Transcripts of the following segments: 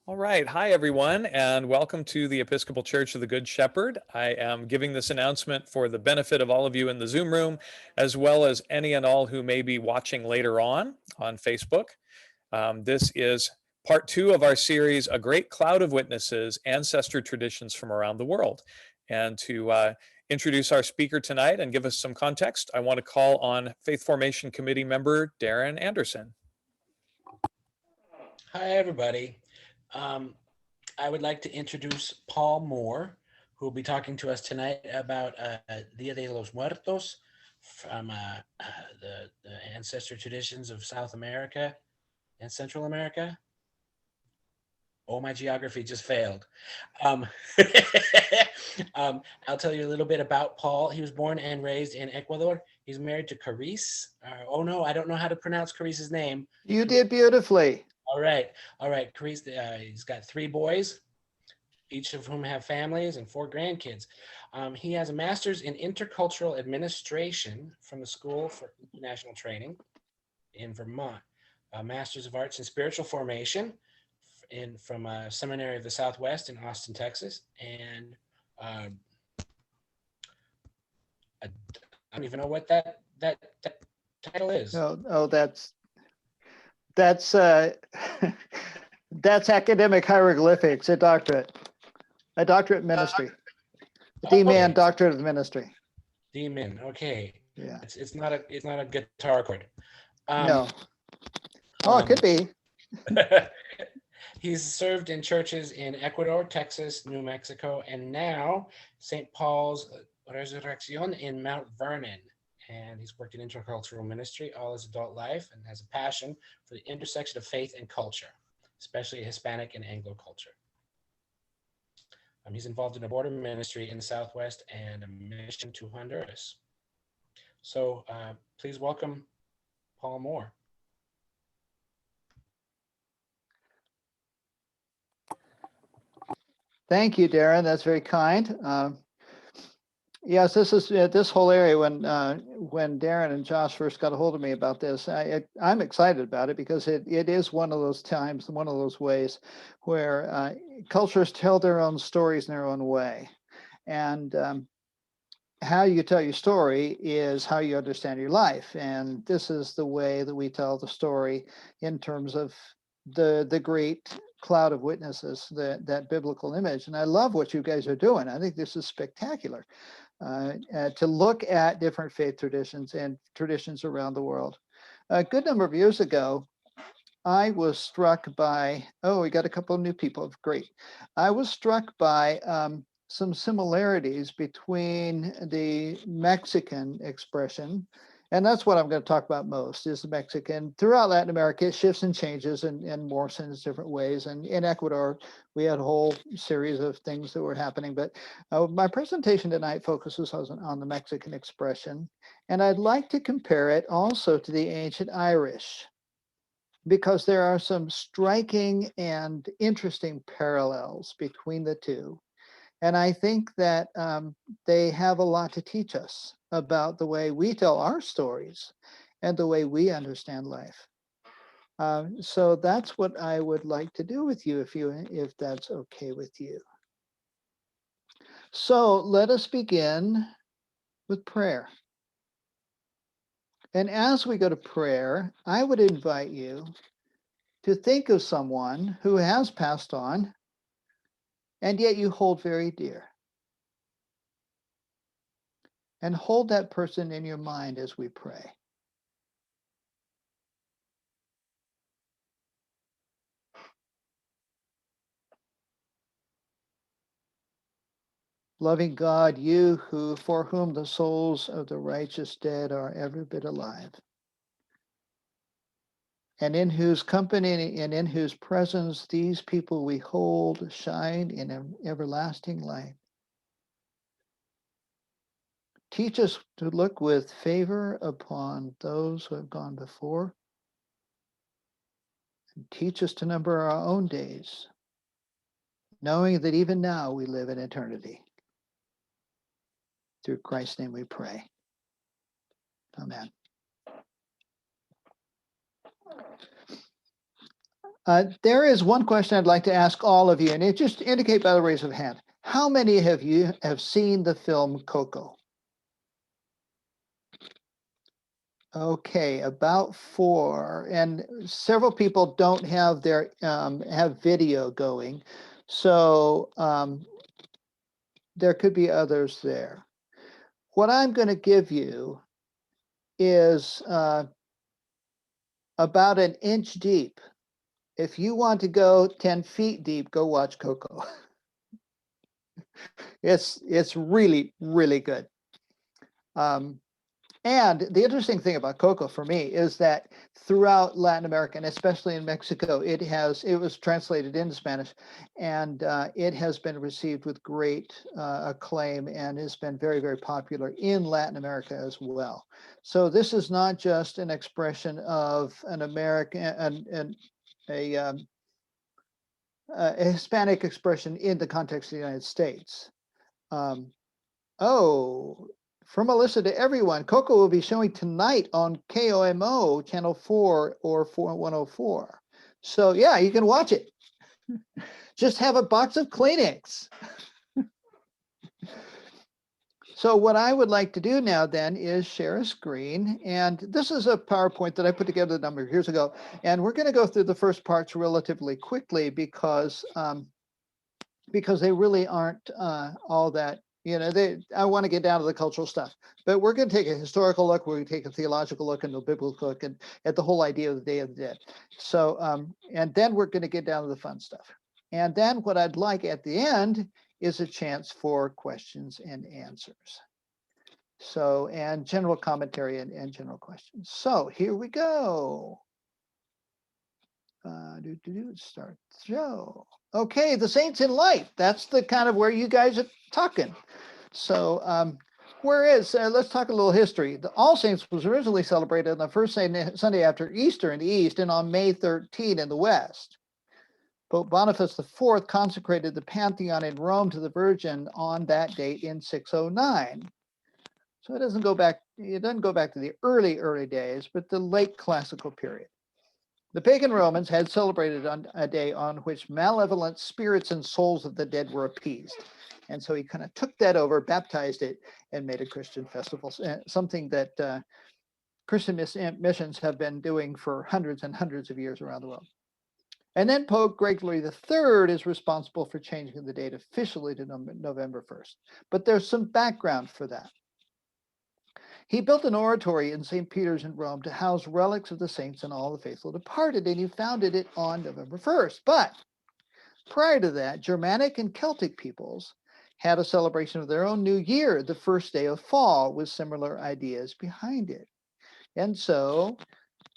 All right. Hi, everyone, and welcome to the Episcopal Church of the Good Shepherd. I am giving this announcement for the benefit of all of you in the Zoom room, as well as any and all who may be watching later on Facebook. This is part two of our series, A Great Cloud of Witnesses, Ancestor Traditions from Around the World. And to introduce our speaker tonight and give us some context, I want to call on Faith Formation Committee member Darren Anderson. Hi, everybody. I would like to introduce Paul Moore, who will be talking to us tonight about Dia de los Muertos from the ancestor traditions of South America and Central America. Oh, my geography just failed. I'll tell you a little bit about Paul. He was born and raised in Ecuador. He's married to Carice. Oh, no, I don't know how to pronounce Carice's name. You did beautifully. All right. Carice, he's got 3 boys, each of whom have families and 4 grandkids. He has a master's in intercultural administration from the School for International Training in Vermont, a master's of arts in spiritual formation from a seminary of the Southwest in Austin, Texas, and I don't even know what that title is. That's that's academic hieroglyphics. A doctorate in ministry, a D-Min doctorate of ministry. D-Min, okay. Yeah. It's not a guitar chord. No. Oh, it could be. He's served in churches in Ecuador, Texas, New Mexico, and now St. Paul's Resurrección in Mount Vernon. And he's worked in intercultural ministry all his adult life and has a passion for the intersection of faith and culture, especially Hispanic and Anglo culture. He's involved in a border ministry in the Southwest and a mission to Honduras. So please welcome Paul Moore. Thank you, Darren. That's very kind. Yes, this is this whole area. When Darren and Josh first got a hold of me about this, I'm excited about it because it is one of those times, one of those ways where cultures tell their own stories in their own way, and how you tell your story is how you understand your life. And this is the way that we tell the story in terms of the great cloud of witnesses, that biblical image. And I love what you guys are doing. I think this is spectacular. To look at different faith traditions and traditions around the world. A good number of years ago, I was struck by, we got a couple of new people, great. I was struck by some similarities between the Mexican expression, and that's what I'm going to talk about most, is the Mexican. Throughout Latin America, it shifts and changes and morphs in different ways. And in Ecuador, we had a whole series of things that were happening. But my presentation tonight focuses on the Mexican expression. And I'd like to compare it also to the ancient Irish, because there are some striking and interesting parallels between the two. And I think that they have a lot to teach us about the way we tell our stories and the way we understand life. So that's what I would like to do with you, if that's okay with you. So let us begin with prayer. And as we go to prayer, I would invite you to think of someone who has passed on, and yet you hold very dear. And hold that person in your mind as we pray. Loving God, you for whom the souls of the righteous dead are every bit alive, and in whose company and in whose presence these people we hold shine in an everlasting light. Teach us to look with favor upon those who have gone before, and teach us to number our own days, knowing that even now we live in eternity. Through Christ's name we pray. Amen. There is one question I'd like to ask all of you, and it just indicate by the raise of hand. How many of you have seen the film Coco? Okay, about 4, and several people don't have their have video going, so there could be others there. What I'm going to give you is about an inch deep. If you want to go 10 feet deep, go watch Coco. It's really, really good. And the interesting thing about Coco for me is that throughout Latin America, and especially in Mexico, it was translated into Spanish, and it has been received with great acclaim and has been very, very popular in Latin America as well. So this is not just an expression of an American and a Hispanic expression in the context of the United States. From Melissa to everyone, Coco will be showing tonight on KOMO channel 4 or 4104. So yeah, you can watch it. Just have a box of Kleenex. So what I would like to do now then is share a screen. And this is a PowerPoint that I put together a number of years ago. And we're going to go through the first parts relatively quickly because they really aren't all that, I want to get down to the cultural stuff. But we're going to take a historical look, we're going to take a theological look and a biblical look and at the whole idea of the Day of the Dead. So, and then we're going to get down to the fun stuff. And then what I'd like at the end is a chance for questions and answers. So, and general commentary and general questions. So here we go. Start show. Okay, the saints in light. That's the kind of where you guys are talking. So, let's talk a little history. The All Saints was originally celebrated on the first Sunday after Easter in the East and on May 13 in the West. Pope Boniface IV consecrated the Pantheon in Rome to the Virgin on that date in 609. So it doesn't go back to the early days, but the late classical period. The pagan Romans had celebrated on a day on which malevolent spirits and souls of the dead were appeased. And so he kind of took that over, baptized it, and made a Christian festival, something that Christian missions have been doing for hundreds and hundreds of years around the world. And then Pope Gregory III is responsible for changing the date officially to November 1st. But there's some background for that. He built an oratory in St. Peter's in Rome to house relics of the saints and all the faithful departed, and he founded it on November 1st. But prior to that, Germanic and Celtic peoples had a celebration of their own new year, the first day of fall, with similar ideas behind it. And so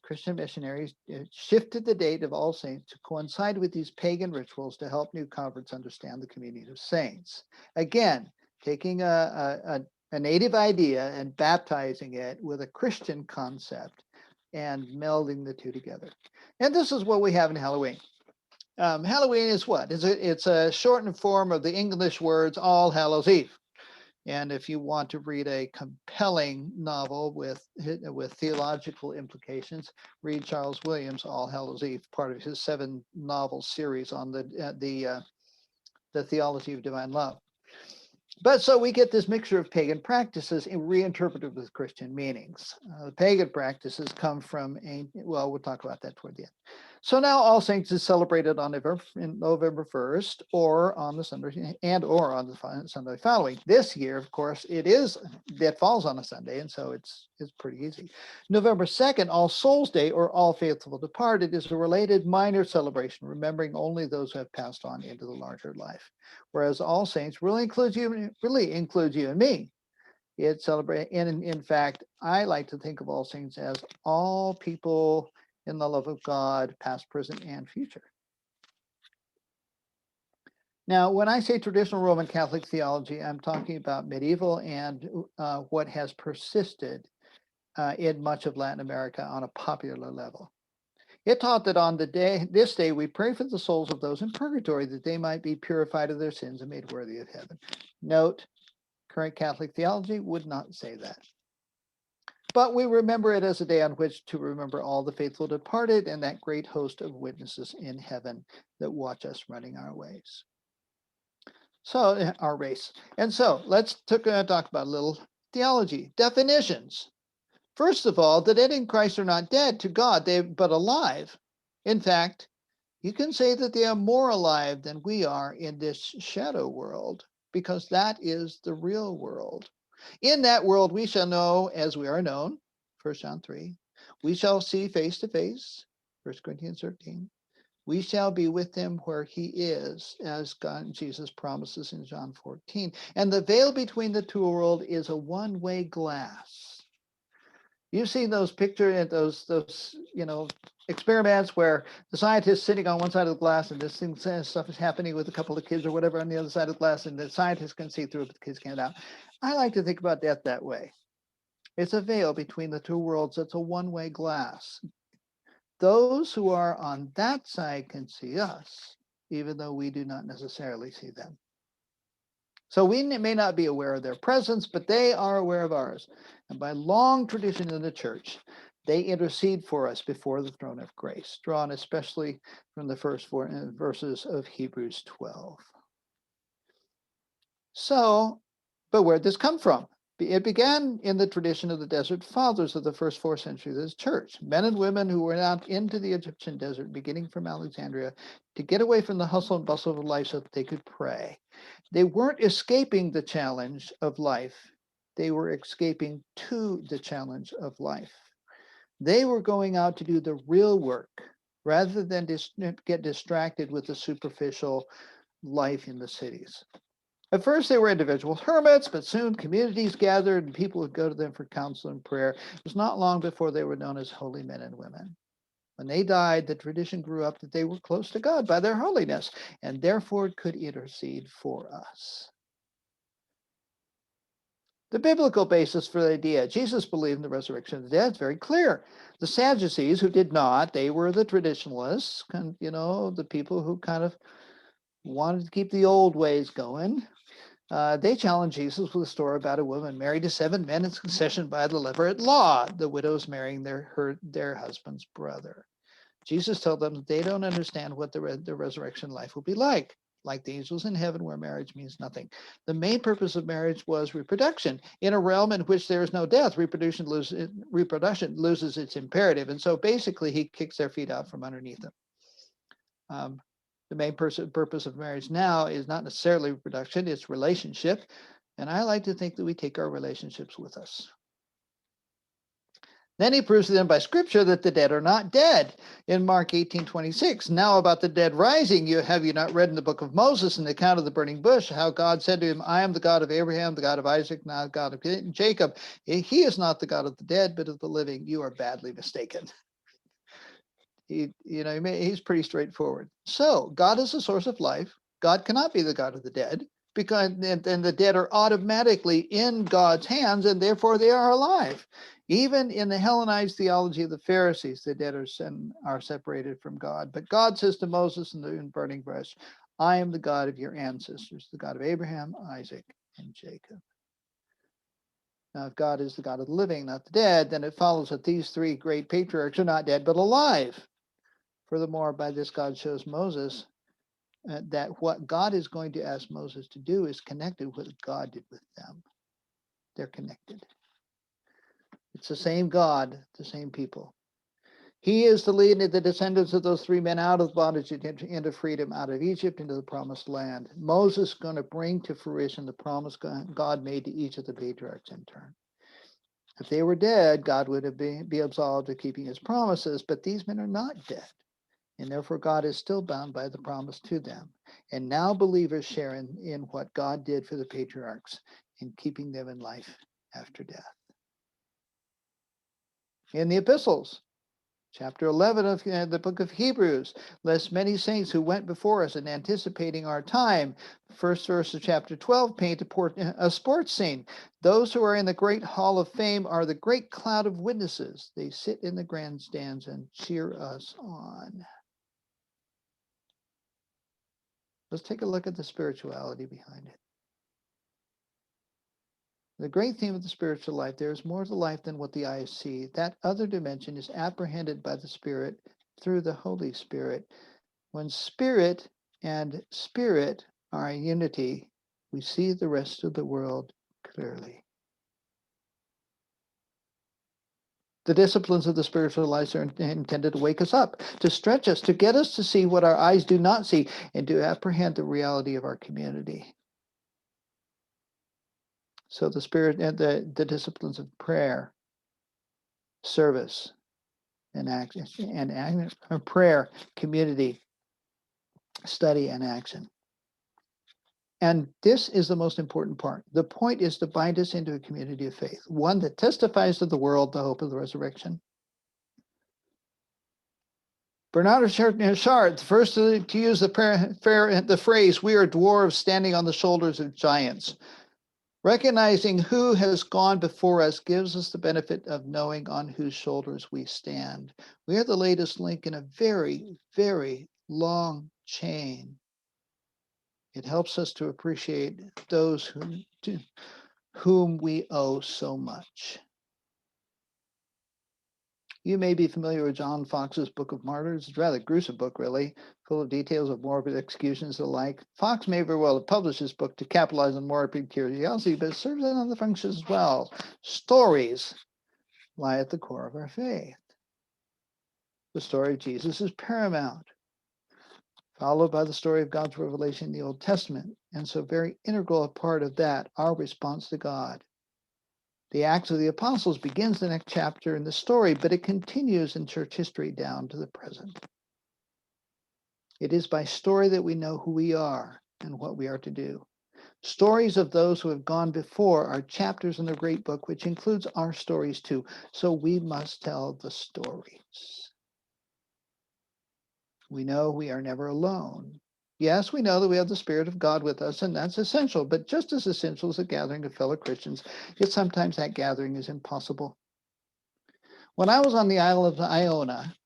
Christian missionaries shifted the date of All Saints to coincide with these pagan rituals to help new converts understand the community of saints. Again, taking a native idea and baptizing it with a Christian concept and melding the two together. And this is what we have in Halloween. Halloween is what? It's a shortened form of the English words All Hallows Eve. And if you want to read a compelling novel with theological implications, read Charles Williams' All Hallows Eve, part of his 7-novel series on the theology of divine love. But so we get this mixture of pagan practices reinterpreted with Christian meanings. The pagan practices come from we'll talk about that toward the end. So now All Saints is celebrated on November 1st, or on the Sunday or on the Sunday following. This year, of course, that falls on a Sunday, and so it's pretty easy. November 2nd, All Souls Day, or All Faithful Departed, is a related minor celebration, remembering only those who have passed on into the larger life. Whereas All Saints really includes you and me. It celebrates, and in fact, I like to think of All Saints as all people in the love of God, past, present, and future. Now, when I say traditional Roman Catholic theology, I'm talking about medieval and what has persisted in much of Latin America on a popular level. It taught that on this day, we pray for the souls of those in purgatory, that they might be purified of their sins and made worthy of heaven. Note, current Catholic theology would not say that. but we remember it as a day on which to remember all the faithful departed and that great host of witnesses in heaven that watch us running our ways. So, our race. And so, let's talk about a little theology. Definitions. First of all, the dead in Christ are not dead to God, but alive. In fact, you can say that they are more alive than we are in this shadow world, because that is the real world. In that world, we shall know as we are known, 1 John 3. We shall see face to face, 1 Corinthians 13. We shall be with him where he is, as God, Jesus promises in John 14. And the veil between the two worlds is a one-way glass. You've seen those pictures, those experiments where the scientist sitting on one side of the glass and this thing stuff is happening with a couple of kids or whatever on the other side of the glass, and the scientist can see through it, but the kids can't out. I like to think about death that way. It's a veil between the two worlds. It's a one-way glass. Those who are on that side can see us, even though we do not necessarily see them. So we may not be aware of their presence, but they are aware of ours. And by long tradition in the church, they intercede for us before the throne of grace, drawn especially from the first four verses of Hebrews 12. So, but where did this come from? It began in the tradition of the desert fathers of the first 4 centuries of the church, men and women who went out into the Egyptian desert, beginning from Alexandria, to get away from the hustle and bustle of life so that they could pray. They weren't escaping the challenge of life. They were escaping to the challenge of life. They were going out to do the real work rather than get distracted with the superficial life in the cities. At first, they were individual hermits, but soon communities gathered and people would go to them for counsel and prayer. It was not long before they were known as holy men and women. When they died, the tradition grew up that they were close to God by their holiness and therefore could intercede for us. The biblical basis for the idea, Jesus believed in the resurrection of the dead, is very clear. The Sadducees, who did not, they were the traditionalists, the people who kind of wanted to keep the old ways going. They challenged Jesus with a story about a woman married to 7 men in succession by the Levirate law, the widows marrying their husband's brother. Jesus told them that they don't understand what the resurrection life will be like the angels in heaven where marriage means nothing. The main purpose of marriage was reproduction. In a realm in which there is no death, reproduction loses its imperative. And so basically he kicks their feet out from underneath them. The main purpose of marriage now is not necessarily reproduction, it's relationship. And I like to think that we take our relationships with us. Then he proves to them by scripture that the dead are not dead. In Mark 18:26, now about the dead rising, have you not read in the book of Moses in the account of the burning bush, how God said to him, I am the God of Abraham, the God of Isaac, not the God of Jacob. He is not the God of the dead, but of the living. You are badly mistaken. He's pretty straightforward. So God is the source of life. God cannot be the God of the dead, because then the dead are automatically in God's hands, and therefore they are alive. Even in the Hellenized theology of the Pharisees, the dead are separated from God. But God says to Moses in the burning bush, I am the God of your ancestors, the God of Abraham, Isaac, and Jacob. Now, if God is the God of the living, not the dead, then it follows that these 3 great patriarchs are not dead, but alive. Furthermore, by this God shows Moses that what God is going to ask Moses to do is connected with what God did with them. They're connected. It's the same God, the same people. He is to lead the descendants of those 3 men out of bondage into freedom, out of Egypt into the promised land. Moses is going to bring to fruition the promise God made to each of the patriarchs in turn. If they were dead, God would be absolved of keeping his promises, but these men are not dead. And therefore God is still bound by the promise to them. And now believers share in what God did for the patriarchs in keeping them in life after death. In the epistles, chapter 11 of the book of Hebrews, lest many saints who went before us in anticipating our time, first verse of chapter 12, paint a sports scene. Those who are in the great hall of fame are the great cloud of witnesses. They sit in the grandstands and cheer us on. Let's take a look at the spirituality behind it. The great theme of the spiritual life, there is more to life than what the eyes see. That other dimension is apprehended by the Spirit through the Holy Spirit. When spirit and spirit are in unity, we see the rest of the world clearly. The disciplines of the spiritual life are intended to wake us up, to stretch us, to get us to see what our eyes do not see, and to apprehend the reality of our community. So the spirit and the disciplines of prayer, service, and action, and prayer, community, study, and action. And this is the most important part. The point is to bind us into a community of faith, one that testifies to the world the hope of the resurrection. Bernard Chart, the first to use the phrase, "We are dwarves standing on the shoulders of giants." Recognizing who has gone before us gives us the benefit of knowing on whose shoulders we stand. We are the latest link in a very, very long chain. It helps us to appreciate those to whom we owe so much. You may be familiar with John Fox's Book of Martyrs. It's a rather gruesome book, really, full of details of morbid executions and the like. Fox may very well have published this book to capitalize on morbid curiosity, but it serves another function as well. Stories lie at the core of our faith. The story of Jesus is paramount, followed by the story of God's revelation in the Old Testament, and so very integral a part of that, our response to God. The Acts of the Apostles begins the next chapter in the story, but it continues in church history down to the present. It is by story that we know who we are and what we are to do. Stories of those who have gone before are chapters in the great book, which includes our stories too. So we must tell the stories. We know we are never alone. Yes, we know that we have the Spirit of God with us, and that's essential, but just as essential as a gathering of fellow Christians, yet sometimes that gathering is impossible. When I was on the island of Iona,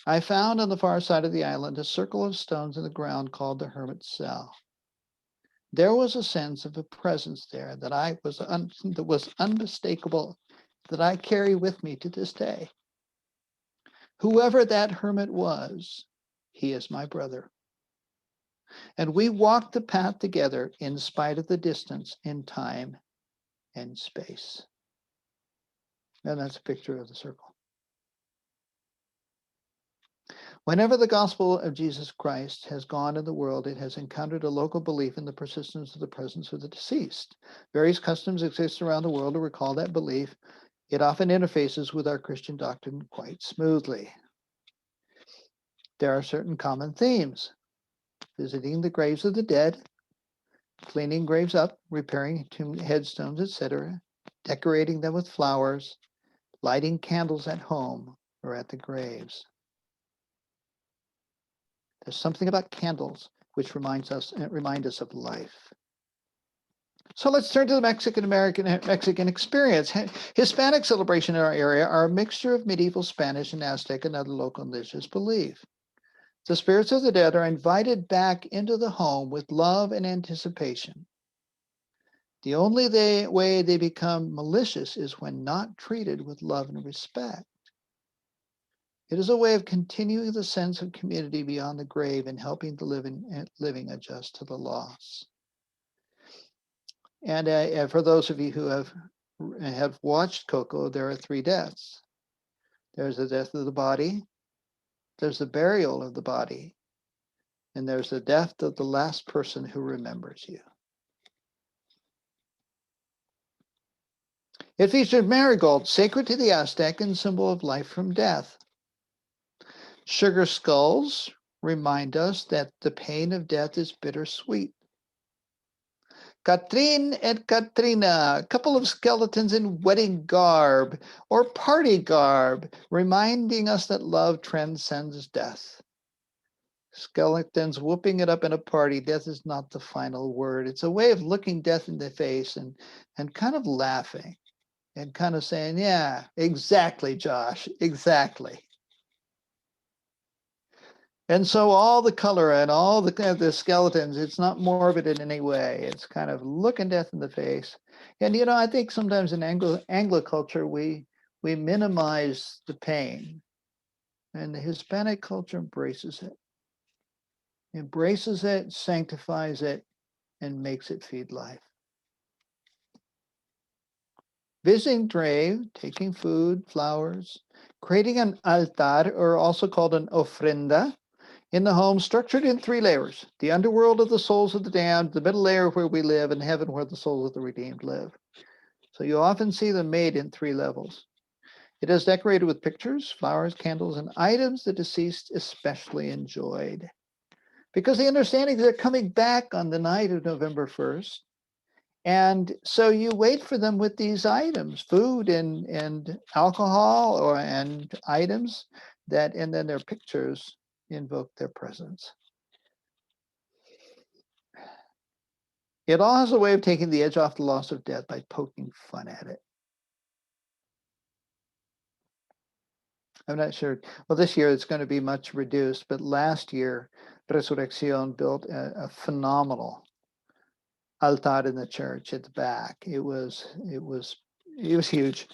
I found on the far side of the island a circle of stones in the ground called the Hermit's Cell. There was a sense of a presence there that was unmistakable, that I carry with me to this day. Whoever that hermit was, he is my brother. And we walk the path together in spite of the distance in time and space. And that's a picture of the circle. Whenever the gospel of Jesus Christ has gone in the world, it has encountered a local belief in the persistence of the presence of the deceased. Various customs exist around the world to recall that belief. It often interfaces with our Christian doctrine quite smoothly. There are certain common themes: visiting the graves of the dead, cleaning graves up, repairing tomb headstones, etc., decorating them with flowers, lighting candles at home or at the graves. There's something about candles which remind us of life. So let's turn to the Mexican experience. Hispanic celebration in our area are a mixture of medieval Spanish and Aztec and other local indigenous belief. The spirits of the dead are invited back into the home with love and anticipation. The only way they become malicious is when not treated with love and respect. It is a way of continuing the sense of community beyond the grave and helping the living adjust to the loss. And for those of you who have watched Coco, there are 3 deaths. There's the death of the body, there's the burial of the body, and there's the death of the last person who remembers you. It featured marigold, sacred to the Aztec and symbol of life from death. Sugar skulls remind us that the pain of death is bittersweet. Catherine and Katrina, a couple of skeletons in wedding garb or party garb, reminding us that love transcends death. Skeletons whooping it up in a party. Death is not the final word. It's a way of looking death in the face and kind of laughing and kind of saying, yeah, exactly, Josh, exactly. And so all the color and all the skeletons, it's not morbid in any way. It's kind of looking death in the face. And I think sometimes in Anglo culture we minimize the pain, and the Hispanic culture embraces it, sanctifies it, and makes it feed life. Visiting grave, taking food, flowers, creating an altar, or also called an ofrenda, in the home, structured in 3 layers: the underworld of the souls of the damned, the middle layer where we live, and heaven where the souls of the redeemed live. So you often see them made in 3 levels. It is decorated with pictures, flowers, candles, and items the deceased especially enjoyed. Because the understanding they're coming back on the night of November 1st. And so you wait for them with these items, food and alcohol and items and then their pictures invoke their presence. It all has a way of taking the edge off the loss of death by poking fun at it. I'm not sure. Well, this year it's going to be much reduced, but last year, Resurrección built a phenomenal altar in the church at the back. It was huge.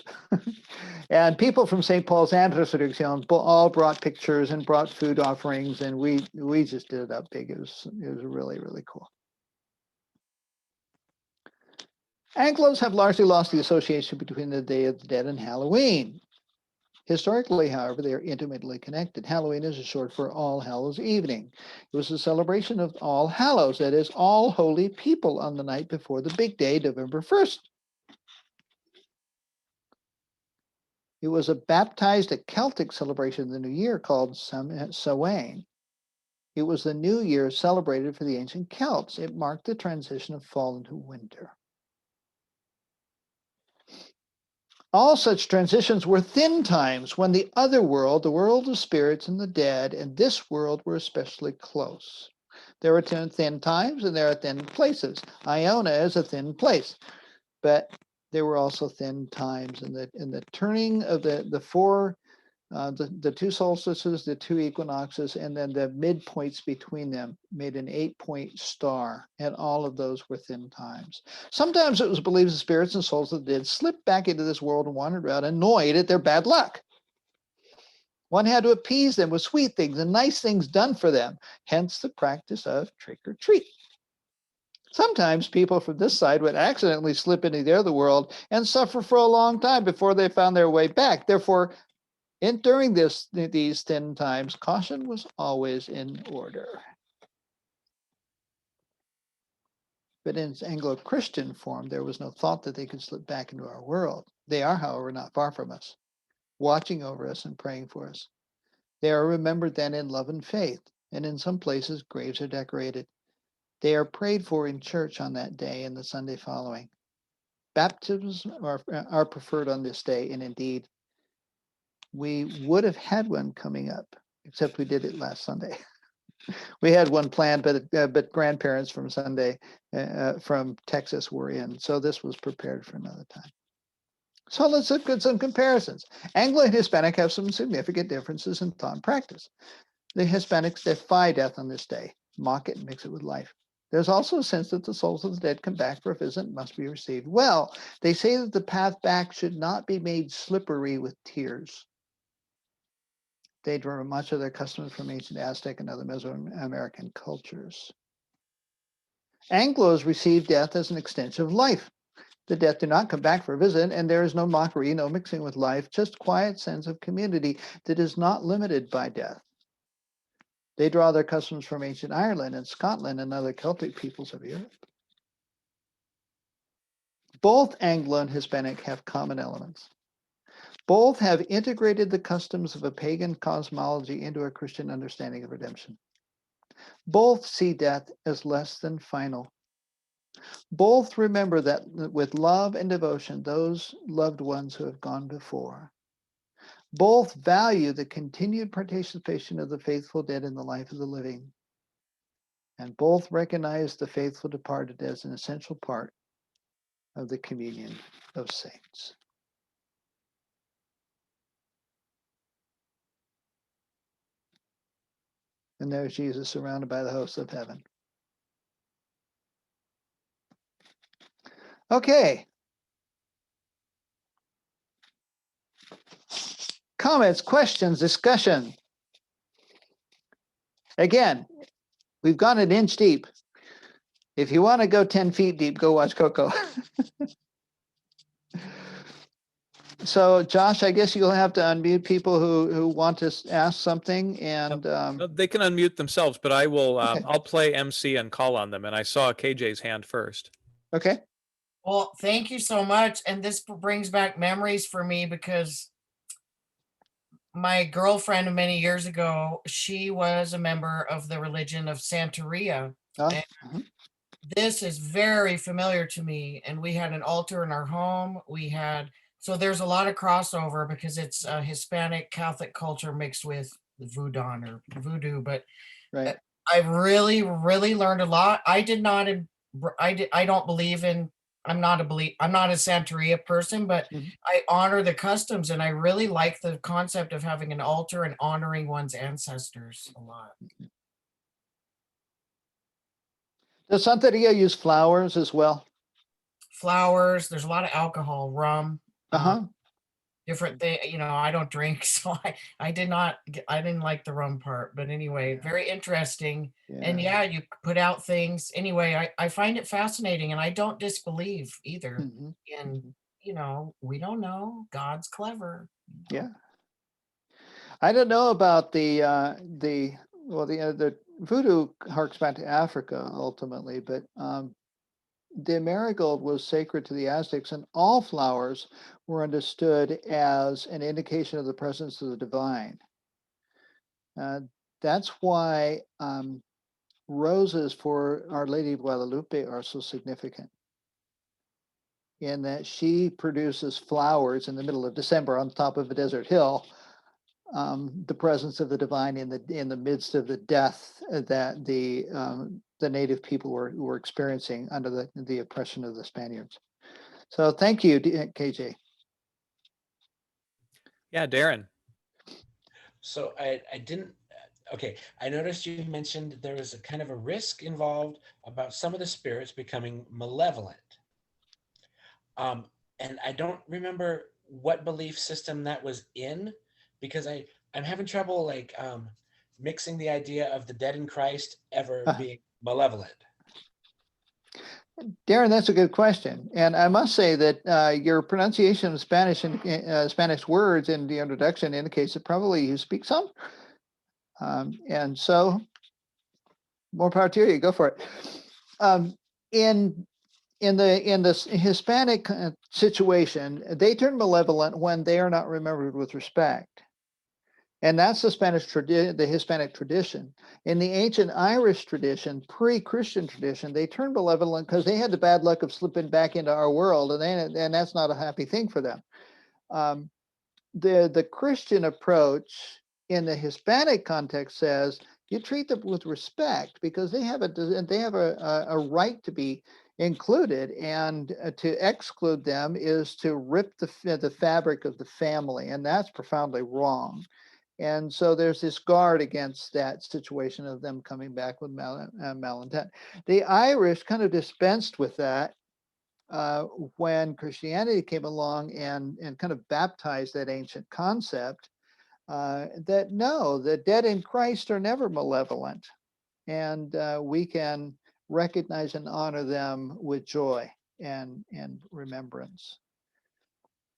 And people from St. Paul's and Resurrección all brought pictures and brought food offerings, and we just did it up big. It was really, really cool. Anglos have largely lost the association between the Day of the Dead and Halloween. Historically, however, they are intimately connected. Halloween is short for All Hallows Evening. It was a celebration of All Hallows, that is, all holy people, on the night before the big day, November 1st. It was a Celtic celebration of the new year called Samhain. It was the new year celebrated for the ancient Celts. It marked the transition of fall into winter. All such transitions were thin times when the other world, the world of spirits and the dead, and this world were especially close. There are thin times and there are thin places. Iona is a thin place, but there were also thin times in the turning of the 4 the 2 solstices, the 2 equinoxes, and then the midpoints between them made an 8-point star, and all of those were thin times. Sometimes it was believed the spirits and souls of the dead slipped back into this world and wandered around annoyed at their bad luck. One had to appease them with sweet things and nice things done for them, hence the practice of trick or treat. Sometimes people from this side would accidentally slip into the other world and suffer for a long time before they found their way back. Therefore, during these thin times, caution was always in order. But in its Anglo-Christian form, there was no thought that they could slip back into our world. They are, however, not far from us, watching over us and praying for us. They are remembered then in love and faith, and in some places, graves are decorated. They are prayed for in church on that day and the Sunday following. Baptisms are preferred on this day, and indeed, we would have had one coming up, except we did it last Sunday. We had one planned, but grandparents from from Texas were in, so this was prepared for another time. So let's look at some comparisons. Anglo and Hispanic have some significant differences in thought and practice. The Hispanics defy death on this day, mock it and mix it with life. There's also a sense that the souls of the dead come back for a visit and must be received well. They say that the path back should not be made slippery with tears. They draw much of their customs from ancient Aztec and other Mesoamerican cultures. Anglos receive death as an extension of life. The dead do not come back for a visit, and there is no mockery, no mixing with life, just quiet sense of community that is not limited by death. They draw their customs from ancient Ireland and Scotland and other Celtic peoples of Europe. Both Anglo and Hispanic have common elements. Both have integrated the customs of a pagan cosmology into a Christian understanding of redemption. Both see death as less than final. Both remember that with love and devotion, those loved ones who have gone before. Both value the continued participation of the faithful dead in the life of the living. And both recognize the faithful departed as an essential part of the communion of saints. And there's Jesus surrounded by the hosts of heaven. Okay. Comments, questions, discussion. Again, we've gone an inch deep. If you want to go 10 feet deep, go watch Coco. So, Josh, I guess you'll have to unmute people who want to ask something, and They can unmute themselves, but I will. Okay. I'll play MC and call on them. And I saw KJ's hand first. okay. Well, thank you so much. And this brings back memories for me because my girlfriend many years ago, she was a member of the religion of Santeria. Oh, And this is very familiar to me. And we had an altar in our home. So there's a lot of crossover because it's a Hispanic Catholic culture mixed with voodoo. But right. I really, really learned a lot. I don't believe in, I'm not a Santeria person, but Mhm. I honor the customs, and I really like the concept of having an altar and honoring one's ancestors a lot. Does Santeria use flowers as well? Flowers, there's a lot of alcohol, rum, Uh-huh. different thing. I don't drink, so I didn't like the rum part, but anyway, Yeah. very interesting. Yeah. And yeah, you put out things. Anyway, I find it fascinating, and I don't disbelieve either. Mhm. And, we don't know. God's clever. Yeah. I don't know about the voodoo harks back to Africa ultimately, but the marigold was sacred to the Aztecs, and all flowers were understood as an indication of the presence of the divine. That's why roses for Our Lady of Guadalupe are so significant, in that she produces flowers in the middle of December on top of a desert hill, the presence of the divine in the midst of the death that the native people were experiencing under the oppression of the Spaniards. So thank you, KJ. Yeah, Darren. So I didn't. Okay, I noticed you mentioned there was a kind of a risk involved about some of the spirits becoming malevolent. And I don't remember what belief system that was in, because I'm having trouble like mixing the idea of the dead in Christ ever being malevolent. Darren, that's a good question, and I must say that your pronunciation of Spanish and Spanish words in the introduction indicates that probably you speak some, and so more power to you. Go for it. In the Hispanic situation, they turn malevolent when they are not remembered with respect. And that's the Hispanic tradition. In the ancient Irish tradition, pre-Christian tradition, they turned malevolent because they had the bad luck of slipping back into our world, and that's not a happy thing for them. The Christian approach in the Hispanic context says you treat them with respect because they have a right to be included, and to exclude them is to rip the fabric of the family, and that's profoundly wrong. And so there's this guard against that situation of them coming back with malintent. The Irish kind of dispensed with that when Christianity came along and kind of baptized that ancient concept that no, the dead in Christ are never malevolent, and we can recognize and honor them with joy and remembrance.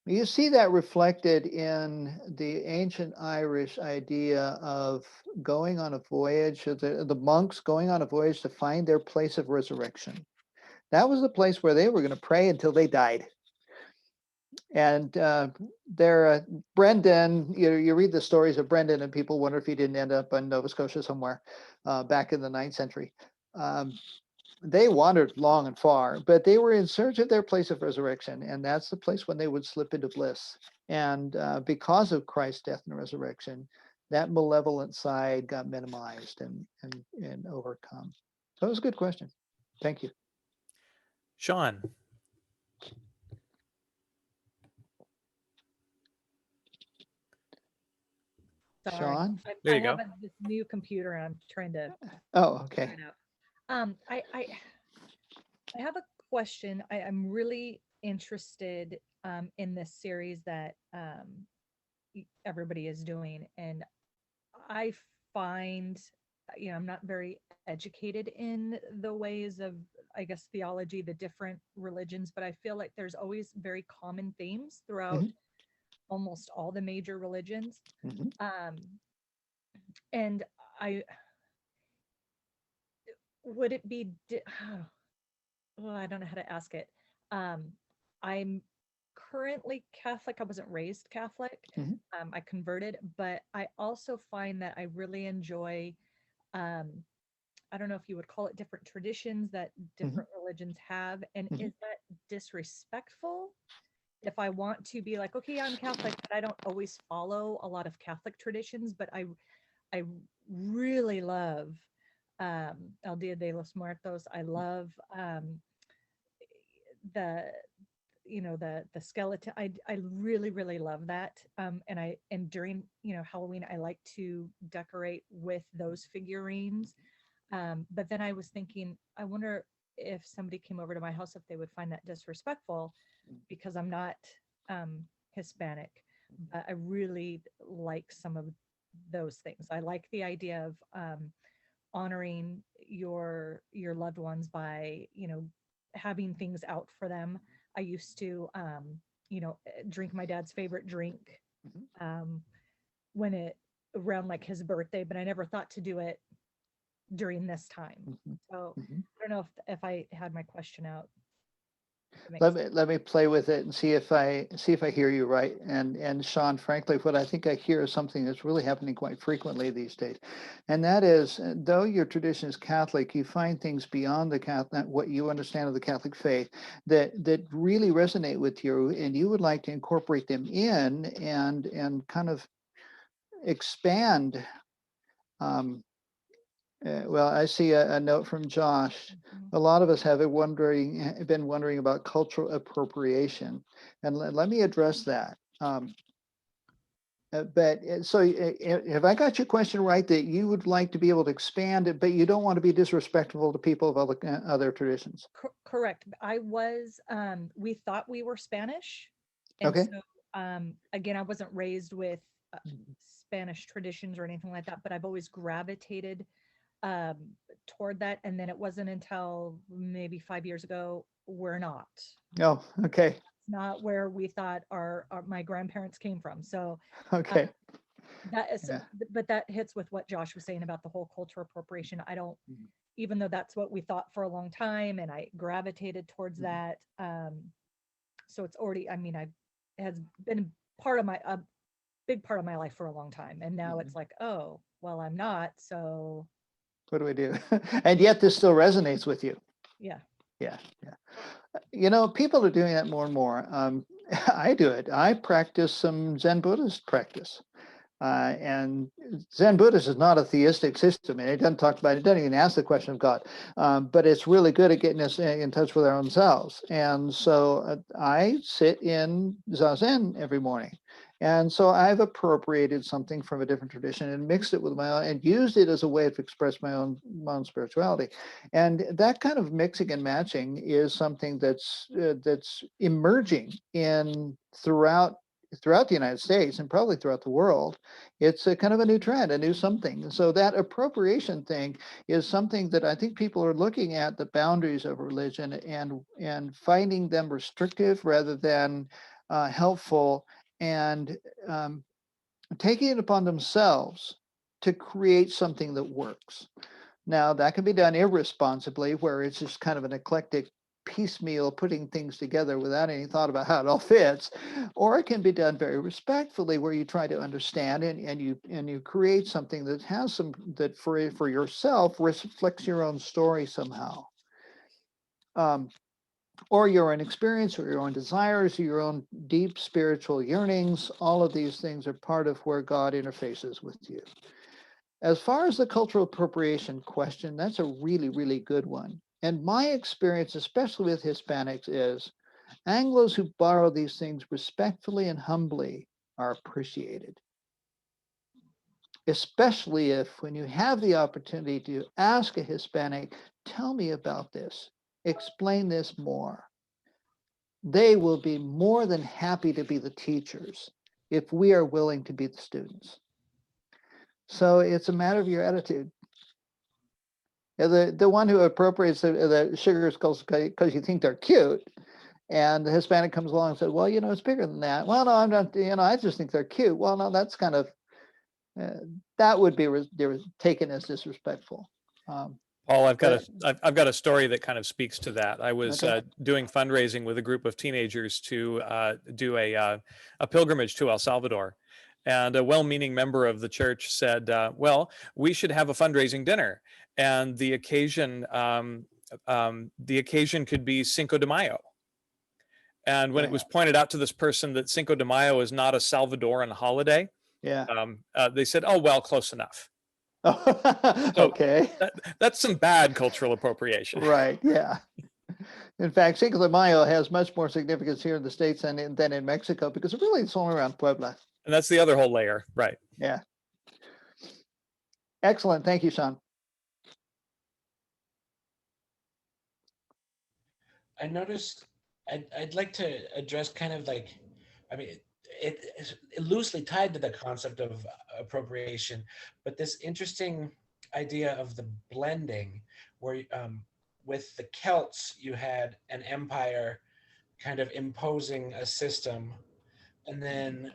You see that reflected in the ancient Irish idea of going on a voyage, the monks going on a voyage to find their place of resurrection. That was the place where they were going to pray until they died. And Brendan, you read the stories of Brendan, and people wonder if he didn't end up in Nova Scotia somewhere back in the 9th century. They wandered long and far, but they were in search of their place of resurrection, and that's the place when they would slip into bliss. And because of Christ's death and resurrection, that malevolent side got minimized and overcome. So it was a good question. Thank you. Sean. Sorry. Sean? There I you go. have this new computer and I'm trying to Oh, figure okay. it out. I have a question. I'm really interested in this series that everybody is doing, and I find, I'm not very educated in the ways of, I guess, theology, the different religions, but I feel like there's always very common themes throughout Mhm. almost all the major religions. Mhm. And I would it be, well, I don't know how to ask it. I'm currently Catholic. I wasn't raised Catholic. Mhm. I converted, but I also find that I really enjoy, um, I don't know if you would call it different traditions that different religions have. And Mhm. is that disrespectful? If I want to be like, okay, I'm Catholic, but I don't always follow a lot of Catholic traditions, but I really love El Dia de los Muertos. I love the the skeleton. I really really love that. And during Halloween, I like to decorate with those figurines. But then I was thinking, I wonder if somebody came over to my house, if they would find that disrespectful because I'm not Hispanic. But I really like some of those things. I like the idea of honoring your loved ones by having things out for them. I used to drink my dad's favorite drink Mhm. when it around like his birthday, but I never thought to do it during this time. Mhm. So Mhm. I don't know if I had my question out. If it makes Let me play with it and see if I hear you right. And Sean, frankly, what I think I hear is something that's really happening quite frequently these days, and that is, though your tradition is Catholic, you find things beyond the Catholic, what you understand of the Catholic faith, that really resonate with you, and you would like to incorporate them in and kind of expand. Um, well, I see a note from Josh. Mhm. A lot of us have been wondering about cultural appropriation, and let me address that. Have I got your question right? That you would like to be able to expand it, but you don't want to be disrespectful to people of other traditions. Correct. We thought we were Spanish. And Okay. so, again, I wasn't raised with Spanish traditions or anything like that, but I've always gravitated um, toward that. And then it wasn't until maybe 5 years ago, we're not. Oh, okay. It's not where we thought my grandparents came from. So uh, Okay. that is, Yeah. but that hits with what Josh was saying about the whole cultural appropriation. I don't, even though that's what we thought for a long time, and I gravitated towards Mhm. that. So it's already, I mean, it has been a big part of my life for a long time. And now it's like, oh, well, I'm not. So What do we do? And yet this still resonates with you. yeah. Yeah. Yeah. People are doing that more and more. I do it. I practice some Zen Buddhist practice. And Zen Buddhist is not a theistic system, and it doesn't talk about it, doesn't even ask the question of God, but it's really good at getting us in touch with our own selves. And so I sit in Zazen every morning. And so I've appropriated something from a different tradition and mixed it with my own and used it as a way to express my own spirituality. And that kind of mixing and matching is something that's emerging in throughout the United States and probably throughout the world. It's a kind of a new trend, a new something. So that appropriation thing is something that I think people are looking at the boundaries of religion and finding them restrictive rather than helpful, and taking it upon themselves to create something that works. Now, that can be done irresponsibly, where it's just kind of an eclectic piecemeal putting things together without any thought about how it all fits, or it can be done very respectfully, where you try to understand and you create something that has some that for yourself reflects your own story somehow, or your own experience, or your own desires, or your own deep spiritual yearnings. All of these things are part of where God interfaces with you. As far as the cultural appropriation question, that's a really, really good one. And my experience, especially with Hispanics, is Anglos who borrow these things respectfully and humbly are appreciated. especially if when you have the opportunity to ask a Hispanic, tell me about this, explain this more. They will be more than happy to be the teachers if we are willing to be the students. So it's a matter of your attitude. The one who appropriates the sugar skulls because you think they're cute, and the Hispanic comes along and says, well, it's bigger than that. Well, no, I'm not, I just think they're cute. Well, no, that's kind of, that would be taken as disrespectful. Paul, I've got a story that kind of speaks to that. I was Okay. doing fundraising with a group of teenagers to do a pilgrimage to El Salvador, and a well-meaning member of the church said, "Well, we should have a fundraising dinner, and the occasion could be Cinco de Mayo." And when it was pointed out to this person that Cinco de Mayo is not a Salvadoran holiday, Yeah. they said, "Oh, well, close enough." Okay. That's some bad cultural appropriation. Right. Yeah. In fact, Cinco de Mayo has much more significance here in the States than in Mexico, because really it's only around Puebla. And that's the other whole layer, right? Yeah. Excellent. Thank you, Sean. I noticed I'd like to address kind of like, I mean, it's loosely tied to the concept of appropriation, but this interesting idea of the blending, where with the Celts, you had an empire kind of imposing a system, and then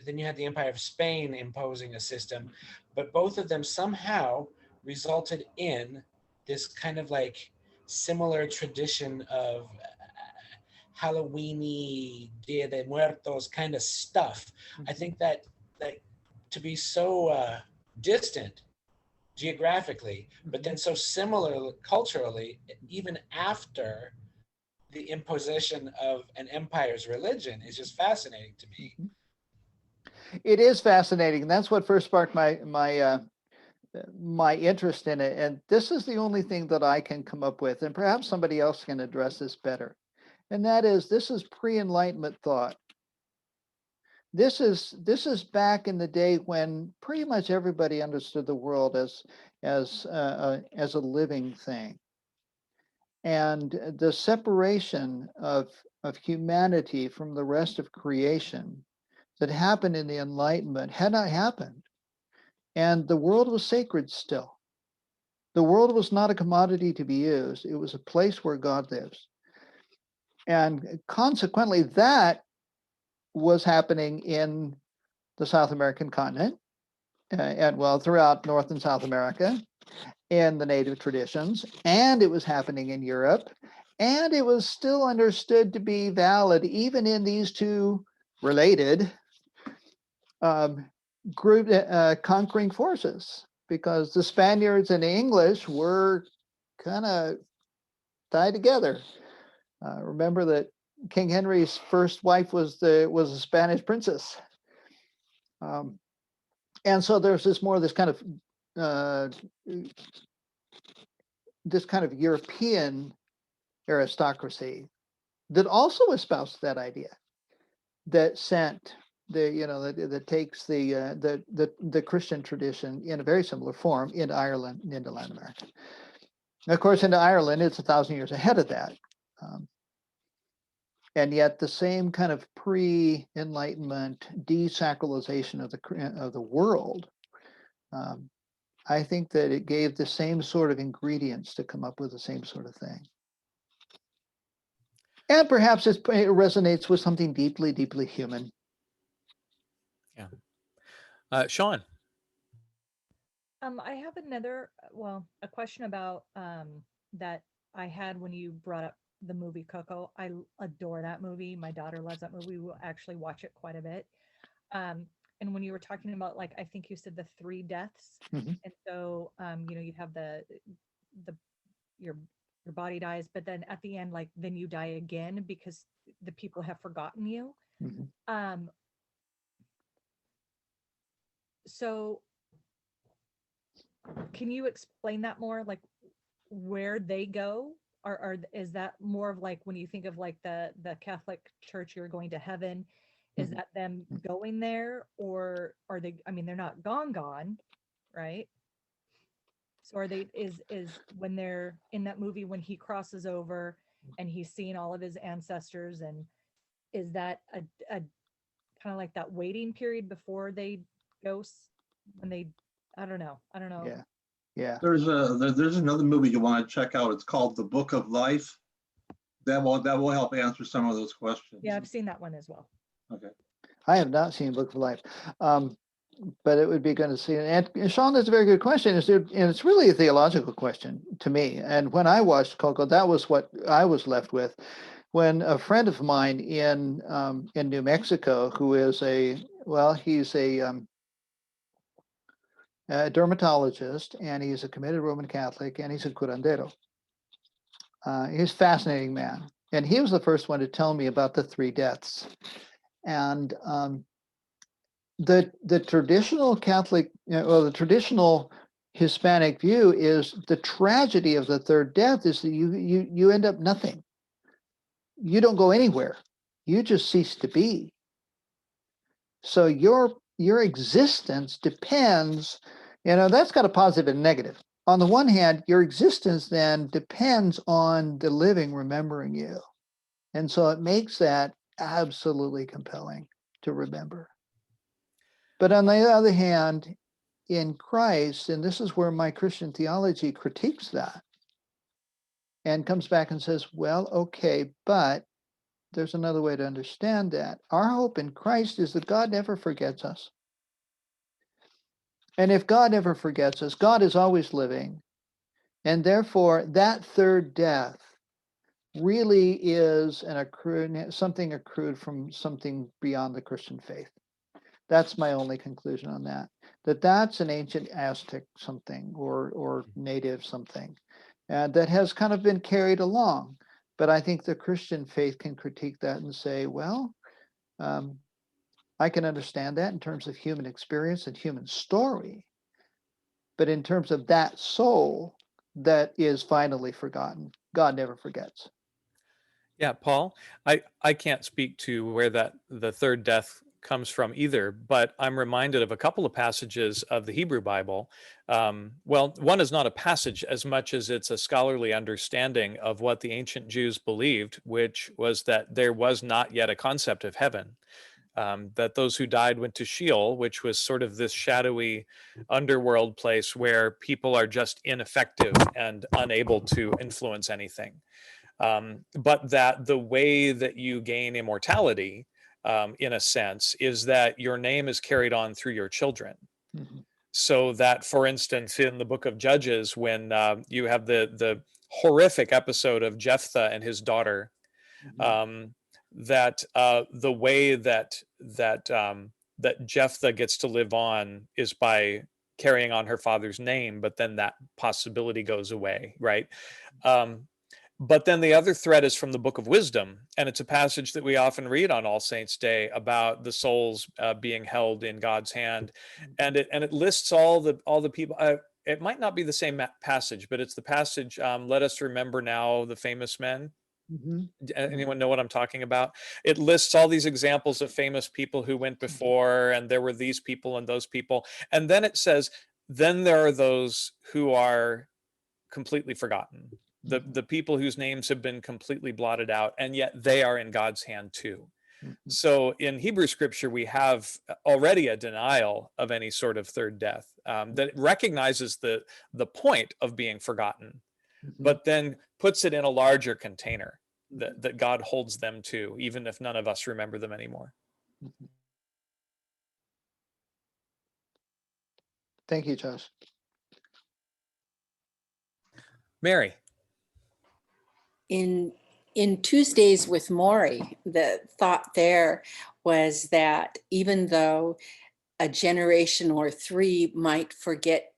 then you had the Empire of Spain imposing a system, but both of them somehow resulted in this kind of like similar tradition of Halloweeny, Dia de Muertos kind of stuff. I think that to be so distant geographically, but then so similar culturally, even after the imposition of an empire's religion, is just fascinating to me. It is fascinating, and that's what first sparked my interest in it. And this is the only thing that I can come up with, and perhaps somebody else can address this better. And that is, this is pre-Enlightenment thought. This is back in the day when pretty much everybody understood the world as a living thing, and the separation of humanity from the rest of creation that happened in the Enlightenment had not happened, and the world was sacred still. The world was not a commodity to be used. It was a place where God lives. And consequently, that was happening in the South American continent, and well, throughout North and South America, in the native traditions, and it was happening in Europe, and it was still understood to be valid even in these two related group conquering forces, because the Spaniards and the English were kind of tied together. Remember that King Henry's first wife was a Spanish princess, and so there's this kind of European aristocracy that also espoused that idea, that sent that takes the Christian tradition in a very similar form into Ireland and into Latin America. And of course, into Ireland, it's 1,000 years ahead of that. And yet the same kind of pre-Enlightenment desacralization of the world, I think that it gave the same sort of ingredients to come up with the same sort of thing. And perhaps it resonates with something deeply, deeply human. Yeah. Sean. I have a question about that I had when you brought up the movie Coco. I adore that movie. My daughter loves that movie. We'll actually watch it quite a bit. And when you were talking about, like, I think you said the 3 deaths, Mhm. and so you have the your body dies, but then at the end, like, then you die again because the people have forgotten you. Mhm. So can you explain that more, like where they go, or is that more of like when you think of like the Catholic Church, you're going to heaven, Is that them going there, or are they, I mean, they're not gone, right? So are they, is when they're in that movie, when he crosses over and he's seen all of his ancestors, and is that a kind of like that waiting period before they go, when they, I don't know. Yeah. Yeah. There's another movie you want to check out. It's called The Book of Life. That will help answer some of those questions. Yeah, I've seen that one as well. Okay. I have not seen Book of Life, but it would be good to see it. And Sean, that's a very good question. And it's really a theological question to me. And when I watched Coco, that was what I was left with. When a friend of mine in New Mexico, who is he's a dermatologist, and he's a committed Roman Catholic, and he's a curandero. He's a fascinating man. And he was the first one to tell me about the three deaths. And the traditional Catholic, the traditional Hispanic view is the tragedy of the third death is that you end up nothing. You don't go anywhere. You just cease to be. So your existence depends, that's got a positive and negative. On the one hand, your existence then depends on the living remembering you. And so it makes that absolutely compelling to remember. But on the other hand, in Christ, and this is where my Christian theology critiques that and comes back and says, well, okay, but there's another way to understand that. Our hope in Christ is that God never forgets us. And if God never forgets us, God is always living. And therefore, that third death really is something accrued from something beyond the Christian faith. That's my only conclusion on that. That's an ancient Aztec something or native something that has kind of been carried along. But I think the Christian faith can critique that and say, well, I can understand that in terms of human experience and human story. But in terms of that soul that is finally forgotten, God never forgets. Yeah, Paul, I can't speak to where the third death comes from either, but I'm reminded of a couple of passages of the Hebrew Bible. Well, one is not a passage as much as it's a scholarly understanding of what the ancient Jews believed, which was that there was not yet a concept of heaven. That those who died went to Sheol, which was sort of this shadowy underworld place where people are just ineffective and unable to influence anything. But that the way that you gain immortality, in a sense, is that your name is carried on through your children. Mm-hmm. So that, for instance, in the book of Judges, when you have the horrific episode of Jephthah and his daughter, mm-hmm. That the way that Jephthah gets to live on is by carrying on her father's name, but then that possibility goes away, right? But then the other thread is from the Book of Wisdom, and it's a passage that we often read on All Saints' Day about the souls being held in God's hand, and it lists all the people. It might not be the same passage, but it's the passage. Let us remember now the famous men. Mm-hmm. Anyone know what I'm talking about? It lists all these examples of famous people who went before, and there were these people and those people, and then it says, then there are those who are completely forgotten. The people whose names have been completely blotted out, and yet they are in God's hand too. Mm-hmm. So in Hebrew scripture, we have already a denial of any sort of third death that recognizes the point of being forgotten, mm-hmm. but then puts it in a larger container that God holds them to, even if none of us remember them anymore. Mm-hmm. Thank you, Josh. Mary. In Tuesdays with Maury, the thought there was that even though a generation or three might forget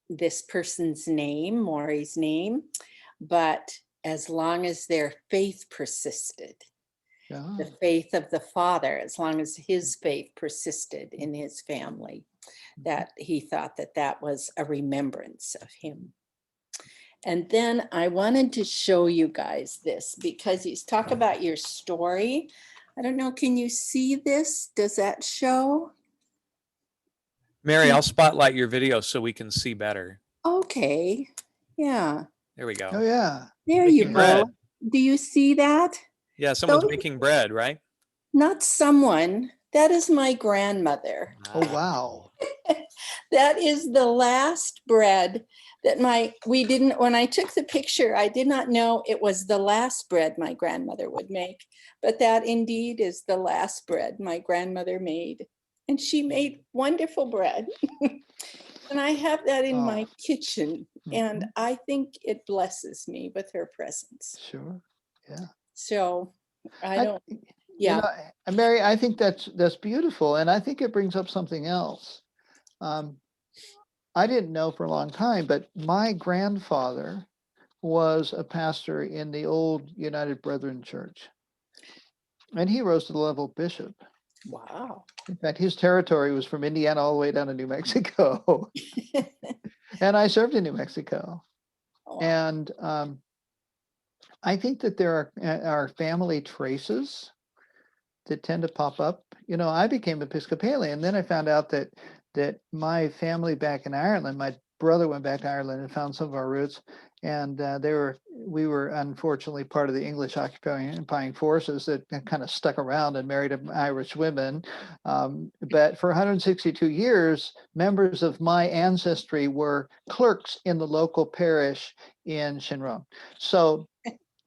this person's name, Maury's name, but as long as their faith persisted, the faith of the father, as long as his faith persisted in his family, that he thought that was a remembrance of him. And then I wanted to show you guys this because you talk about your story. I don't know, can you see this? Does that show? Mary, I'll spotlight your video so we can see better. Okay, yeah, There we Oh, go. yeah. there you Making bread. go. Do you see that? Yeah, someone's Those- making bread, right? Not someone, that is my grandmother. Oh, wow. That is the last bread that when I took the picture, I did not know it was the last bread my grandmother would make, but that indeed is the last bread my grandmother made. And she made wonderful bread. And I have that in my Oh. kitchen, and Mhm. I think it blesses me with her presence. Sure. Yeah. So I I- don't, You yeah. know, Mary, I think that's beautiful, and I think it brings up something else. I didn't know for a long time, but my grandfather was a pastor in the old United Brethren Church, and he rose to the level of bishop. Wow. In fact, his territory was from Indiana all the way down to New Mexico, and I served in New Mexico. Wow. And I think that there are family traces that tend to pop up. You know, I became Episcopalian, then I found out that my family back in Ireland, my brother went back to Ireland and found some of our roots, and we were unfortunately part of the English occupying forces that kind of stuck around and married Irish women. But for 162 years, members of my ancestry were clerks in the local parish in Shinron. So,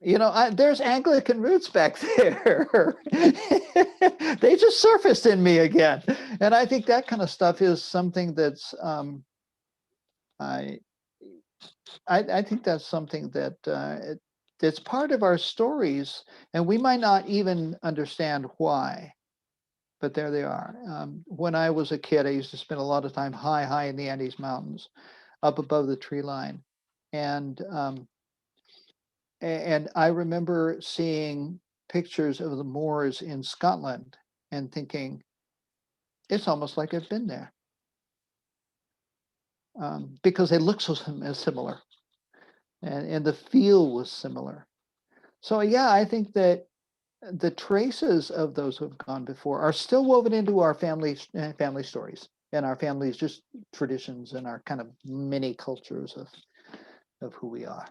you know, there's Anglican roots back there. They just surfaced in me again. And I think that kind of stuff is something that's, I think that's something that that's part of our stories, and we might not even understand why, but there they are. When I was a kid, I used to spend a lot of time high in the Andes Mountains, up above the tree line. And I remember seeing pictures of the moors in Scotland and thinking, it's almost like I've been there. Because they look so similar, and the feel was similar. So yeah, I think that the traces of those who have gone before are still woven into our family stories and our families' just traditions and our kind of mini cultures of who we are.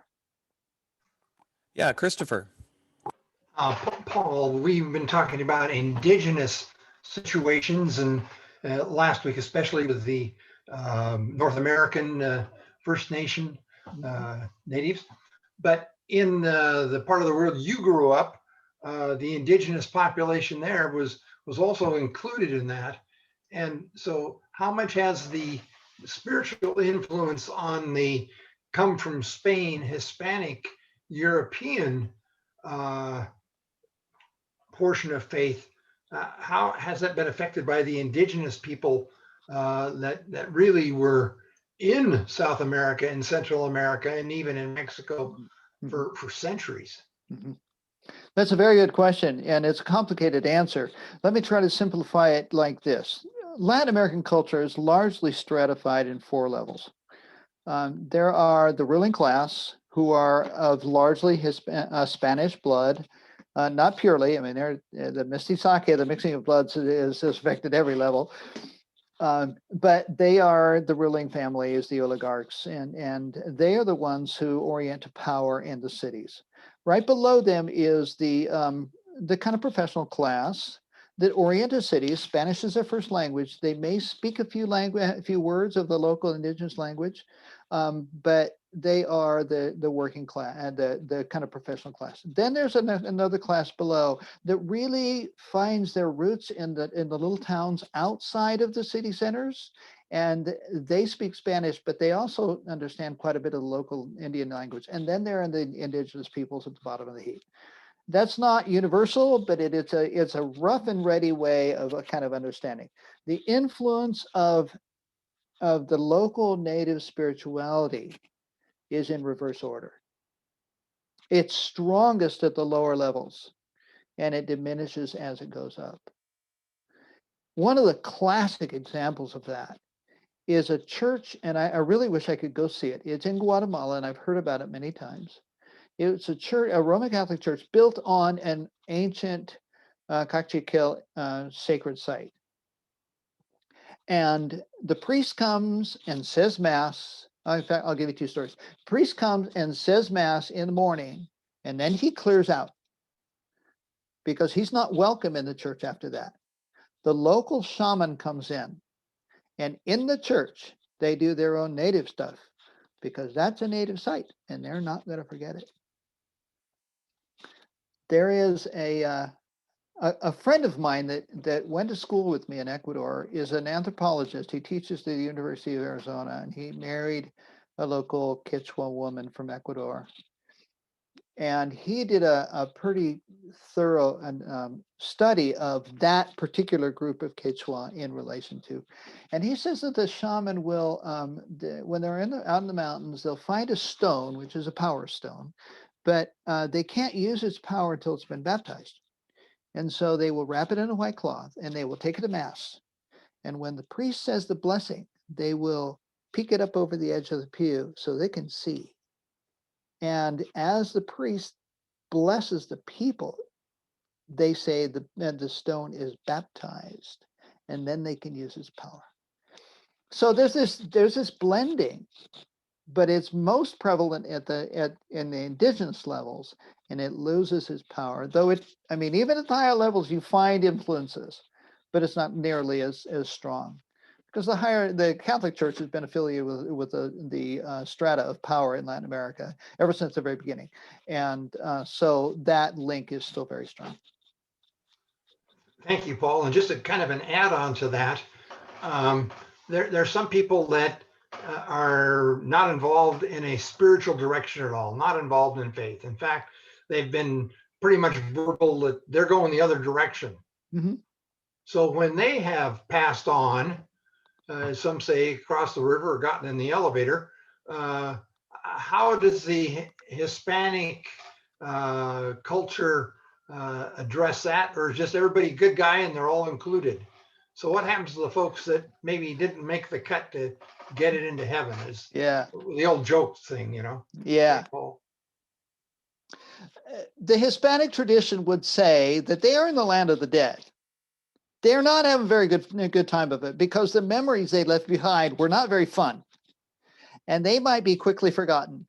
Yeah, Christopher. Paul, we've been talking about indigenous situations, and last week, especially with the North American First Nation natives. But in the part of the world you grew up, the indigenous population there was also included in that. And so how much has the spiritual influence on the come from Spain, Hispanic, European portion of faith, how has that been affected by the indigenous people that really were in South America and Central America and even in Mexico for centuries? Mhm. That's a very good question, and it's a complicated answer. Let me try to simplify it like this. Latin American culture is largely stratified in 4 levels. There are the ruling class, who are of largely Spanish blood, not purely. I mean, they're the mestizaje, the mixing of bloods is affected every level. But they are the ruling families, the oligarchs, and they are the ones who orient to power in the cities. Right below them is the kind of professional class that orient to cities. Spanish is their first language. They may speak a few words of the local indigenous language, but they are the working class, the kind of professional class. Then there's another class below that really finds their roots in the little towns outside of the city centers, and they speak Spanish, but they also understand quite a bit of the local Indian language. And then there are the indigenous peoples at the bottom of the heap. That's not universal, but it's a rough and ready way of a kind of understanding the influence of the local native spirituality is in reverse order. It's strongest at the lower levels, and it diminishes as it goes up. One of the classic examples of that is a church, and I really wish I could go see it. It's in Guatemala, and I've heard about it many times. It's a church, a Roman Catholic church built on an ancient Kakchikil sacred site. And the priest comes and says mass. In fact, I'll give you two stories. Priest comes and says mass in the morning, and then he clears out because he's not welcome in the church after that. The local shaman comes in the church, they do their own native stuff because that's a native site and they're not going to forget it. There is a friend of mine that went to school with me in Ecuador is an anthropologist. He teaches at the University of Arizona, and he married a local Quechua woman from Ecuador. And he did a pretty thorough study of that particular group of Quechua in relation to. And he says that the shaman will, when they're out in the mountains, they'll find a stone, which is a power stone, but they can't use its power until it's been baptized. And so they will wrap it in a white cloth and they will take it to mass. And when the priest says the blessing, they will peek it up over the edge of the pew so they can see. And as the priest blesses the people, they say the stone is baptized, and then they can use its power. So there's this blending, but it's most prevalent in the indigenous levels, and it loses its power. Though even at the higher levels, you find influences, but it's not nearly as strong. Because the Catholic Church has been affiliated with the strata of power in Latin America ever since the very beginning, and so that link is still very strong. Thank you, Paul. And just a kind of an add-on to that, there are some people that are not involved in a spiritual direction at all, not involved in faith. In fact, they've been pretty much verbal that they're going the other direction. Mm-hmm. So when they have passed on, some say across the river or gotten in the elevator, how does the Hispanic culture address that? Or is just everybody good guy and they're all included? So what happens to the folks that maybe didn't make the cut to get it into heaven? Is the old joke thing, Yeah. The Hispanic tradition would say that they are in the land of the dead. They're not having a very good time of it because the memories they left behind were not very fun, and they might be quickly forgotten.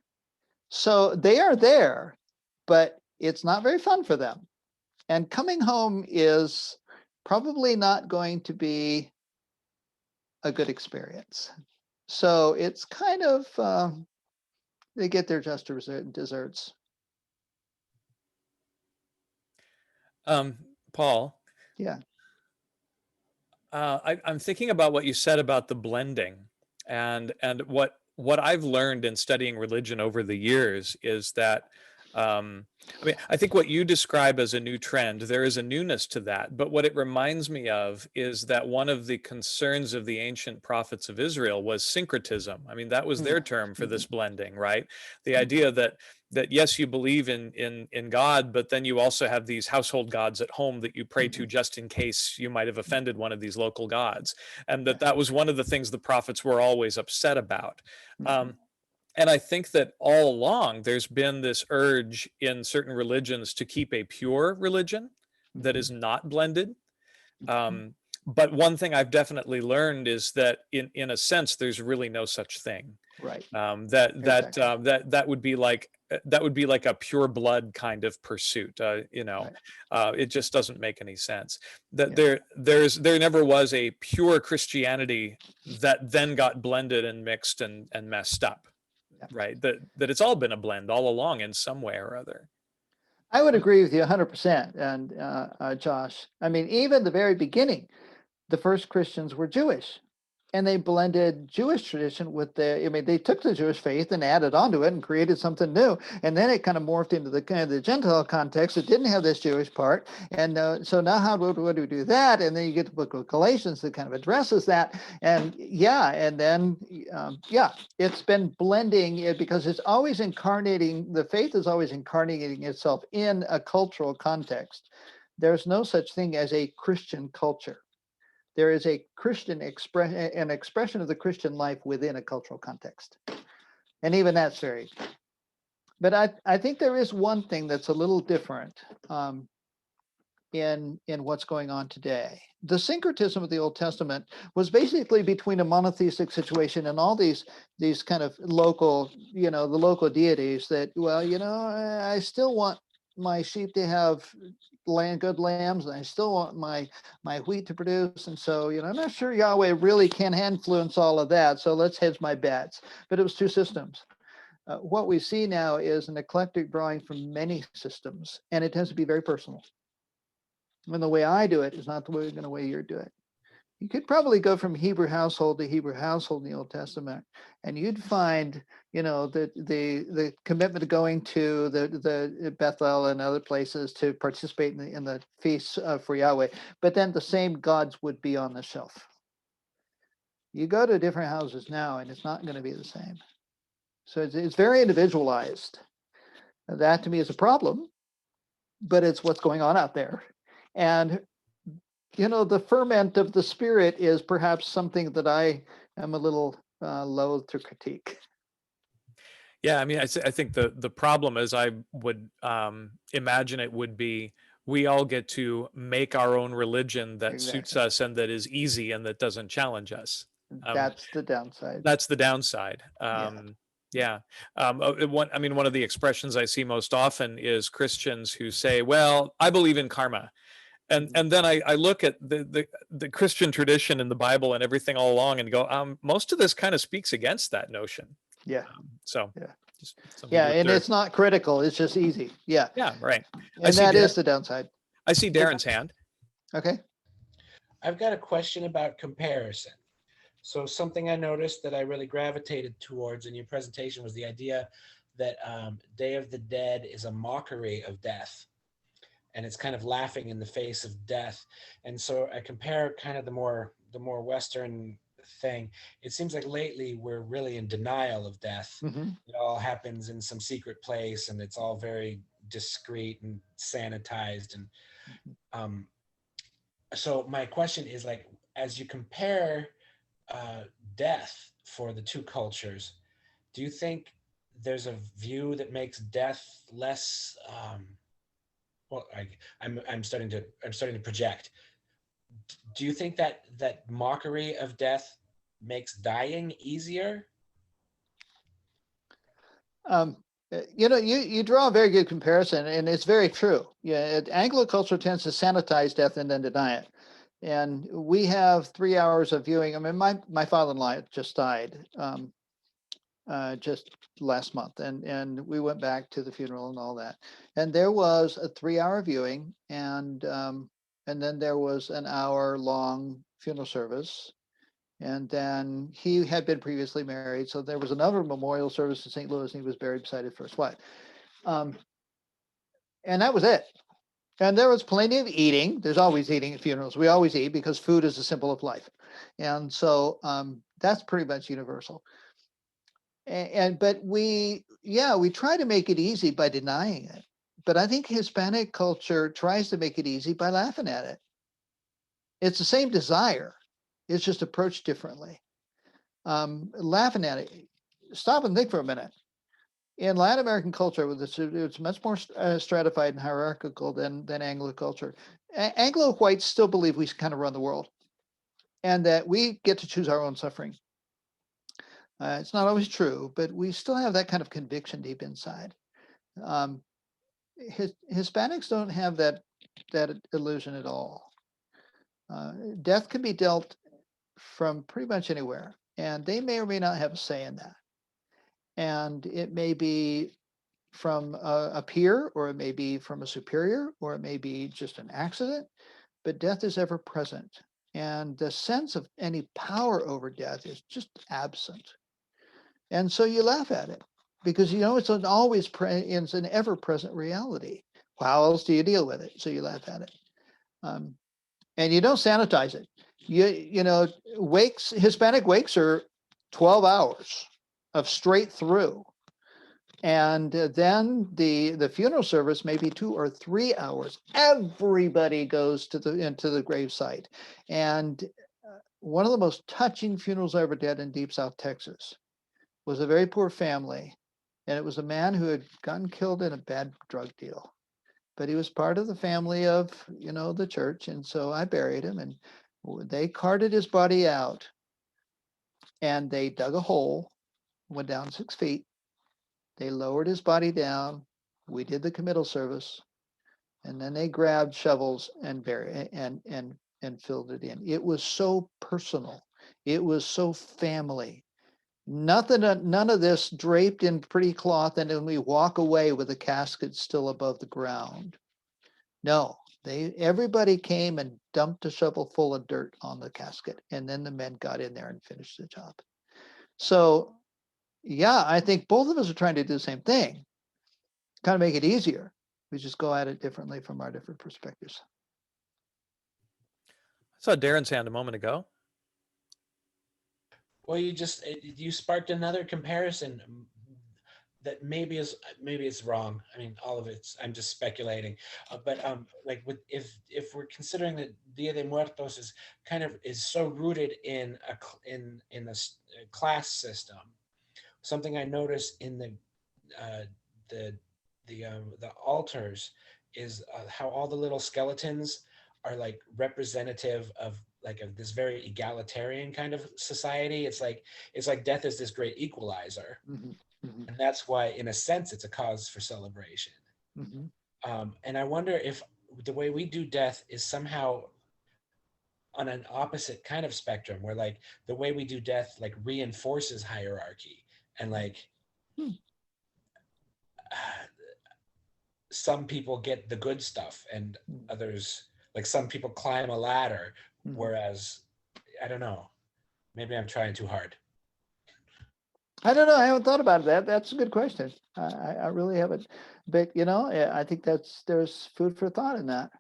So they are there, but it's not very fun for them. And coming home is probably not going to be a good experience. So it's kind of, they get their just desserts. Paul? Yeah. I'm thinking about what you said about the blending, and what I've learned in studying religion over the years is that I think what you describe as a new trend, there is a newness to that. But what it reminds me of is that one of the concerns of the ancient prophets of Israel was syncretism. I mean, that was their term for this blending, right? The idea that yes, you believe in God, but then you also have these household gods at home that you pray to just in case you might have offended one of these local gods. And that was one of the things the prophets were always upset about. And I think that all along, there's been this urge in certain religions to keep a pure religion that is not blended. But one thing I've definitely learned is that in a sense, there's really no such thing. Right. That would be like a pure blood kind of pursuit. It just doesn't make any sense. That there never was a pure Christianity that then got blended and mixed and messed up. Right. That it's all been a blend all along in some way or other. I would agree with you 100%. And Josh, I mean, even the very beginning, the first Christians were Jewish, and they blended Jewish tradition with they took the Jewish faith and added onto it and created something new. And then it kind of morphed into the kind of the Gentile context. It didn't have this Jewish part. And so now how do we do that? And then you get the book of Galatians that kind of addresses that. And then it's been blending because it's always incarnating, the faith is always incarnating itself in a cultural context. There's no such thing as a Christian culture. There is a Christian an expression of the Christian life within a cultural context. And even that's varied. But I think there is one thing that's a little different. in what's going on today. The syncretism of the Old Testament was basically between a monotheistic situation and all these kind of local, the local deities that, well, I still want my sheep to have good lambs, and I still want my wheat to produce. And so, I'm not sure Yahweh really can influence all of that. So let's hedge my bets. But it was two systems. What we see now is an eclectic drawing from many systems, and it tends to be very personal. And the way I do it is not the way you do it. You could probably go from Hebrew household to Hebrew household in the Old Testament, and you'd find, the commitment to going to the Bethel and other places to participate in the feasts for Yahweh. But then the same gods would be on the shelf. You go to different houses now, and it's not going to be the same. So it's very individualized. That to me is a problem, but it's what's going on out there. And, the ferment of the spirit is perhaps something that I am a little loath to critique. Yeah, I mean, I think the problem, as I would imagine it, would be we all get to make our own religion that suits Exactly. us and that is easy and that doesn't challenge us. That's the downside. That's the downside. Yeah. One of the expressions I see most often is Christians who say, well, I believe in karma. And then I look at the Christian tradition in the Bible and everything all along and go, most of this kind of speaks against that notion. Yeah. And it's not critical. It's just easy. Yeah. Yeah, right. And that is the downside. I see Darren's hand. Okay. I've got a question about comparison. So something I noticed that I really gravitated towards in your presentation was the idea that Day of the Dead is a mockery of death. And it's kind of laughing in the face of death. And so I compare kind of the more Western thing. It seems like lately we're really in denial of death. Mm-hmm. It all happens in some secret place, and it's all very discreet and sanitized. And so my question is, like, as you compare death for the two cultures, do you think there's a view that makes death less I'm starting to project. Do you think that mockery of death makes dying easier? You draw a very good comparison, and it's very true. Yeah, Anglo culture tends to sanitize death and then deny it. And we have 3 hours of viewing. I mean, my father-in-law just died just last month, and we went back to the funeral and all that. And there was a 3-hour viewing, and then there was an hour-long funeral service. And then he had been previously married, so there was another memorial service in St. Louis, and he was buried beside his first wife. And that was it. And there was plenty of eating. There's always eating at funerals. We always eat because food is a symbol of life. And so that's pretty much universal. But we try to make it easy by denying it. But I think Hispanic culture tries to make it easy by laughing at it. It's the same desire. It's just approached differently. Laughing at it. Stop and think for a minute. In Latin American culture, it's much more stratified and hierarchical than Anglo culture. Anglo whites still believe we kind of run the world, and that we get to choose our own suffering. It's not always true, but we still have that kind of conviction deep inside. Hispanics don't have that illusion at all. Death can be dealt from pretty much anywhere, and they may or may not have a say in that. And it may be from a peer, or it may be from a superior, or it may be just an accident, but death is ever present. And the sense of any power over death is just absent. And so you laugh at it because it's it's an ever-present reality. How else do you deal with it? So you laugh at it. And you don't sanitize it. Hispanic wakes are 12 hours of straight through. And then the funeral service may be 2 or 3 hours. Everybody goes into the gravesite. And one of the most touching funerals I ever did in Deep South Texas was a very poor family. And it was a man who had gotten killed in a bad drug deal. but he was part of the family of, the church. And so I buried him, and they carted his body out, and they dug a hole, went down 6 feet. They lowered his body down. We did the committal service, and then they grabbed shovels and and filled it in. It was so personal. It was so family. None of this draped in pretty cloth, and then we walk away with the casket still above the ground. No, everybody came and dumped a shovel full of dirt on the casket, and then the men got in there and finished the job. So, yeah, I think both of us are trying to do the same thing, kind of make it easier. We just go at it differently from our different perspectives. I saw Darren's hand a moment ago. Well, you sparked another comparison that maybe it's wrong. I mean, all of it's, I'm just speculating, but like if we're considering that Dia de Muertos is so rooted in a class system, something I noticed in the altars is how all the little skeletons are like representative of this very egalitarian kind of society. It's like death is this great equalizer. Mm-hmm. Mm-hmm. And that's why, in a sense, it's a cause for celebration. Mm-hmm. And I wonder if the way we do death is somehow on an opposite kind of spectrum, where like the way we do death like reinforces hierarchy, and like some people get the good stuff and others, like some people climb a ladder, whereas I don't know, maybe I'm trying too hard. I don't know. I haven't thought about that. That's a good question. I really haven't, but I think there's food for thought in that.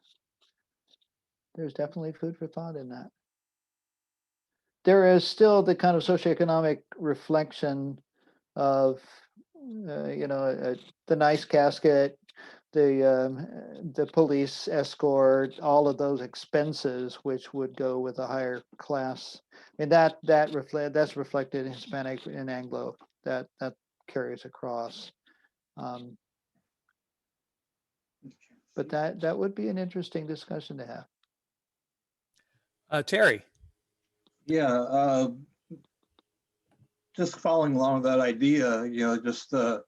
There's definitely food for thought in that. There is still the kind of socioeconomic reflection of, the nice casket, the police escort, all of those expenses which would go with a higher class. And that's reflected in Hispanic and Anglo. That carries across. But that would be an interesting discussion to have. Terry. Yeah, just following along that idea, just the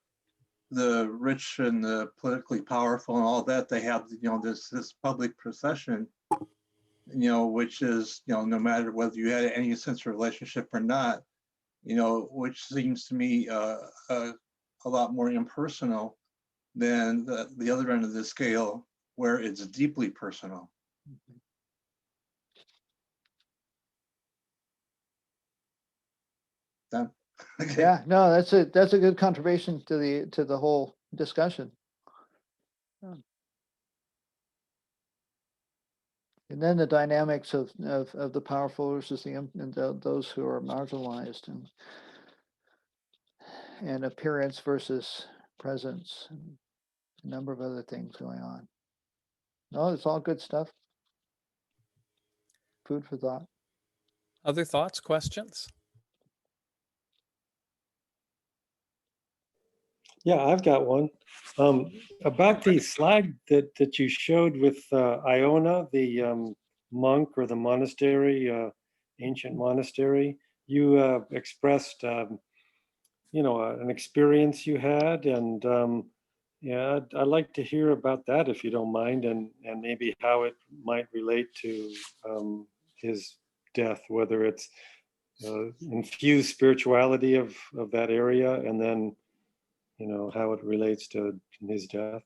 rich and the politically powerful and all that, they have, this public procession, which is, no matter whether you had any sense of relationship or not, which seems to me a lot more impersonal than the other end of the scale, where it's deeply personal. Done. Okay. Yeah, no, that's a good contribution to the whole discussion. And then the dynamics of the powerful versus those who are marginalized, and appearance versus presence, and a number of other things going on. No, it's all good stuff. Food for thought. Other thoughts, questions? Yeah, I've got one. About the slide that you showed with Iona, the monk or the monastery, ancient monastery, you expressed, an experience you had, and yeah, I'd like to hear about that if you don't mind, and maybe how it might relate to his death, whether it's infused spirituality of that area, and then how it relates to his death.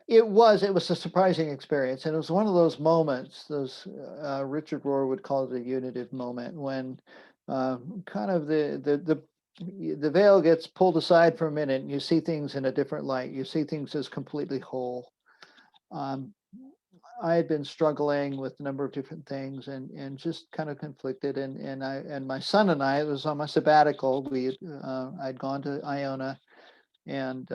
It was a surprising experience, and it was one of those moments, Richard Rohr would call it a unitive moment, when kind of the veil gets pulled aside for a minute, and you see things in a different light. You see things as completely whole. I had been struggling with a number of different things, and just kind of conflicted. And my son and I, it was on my sabbatical. I'd gone to Iona, and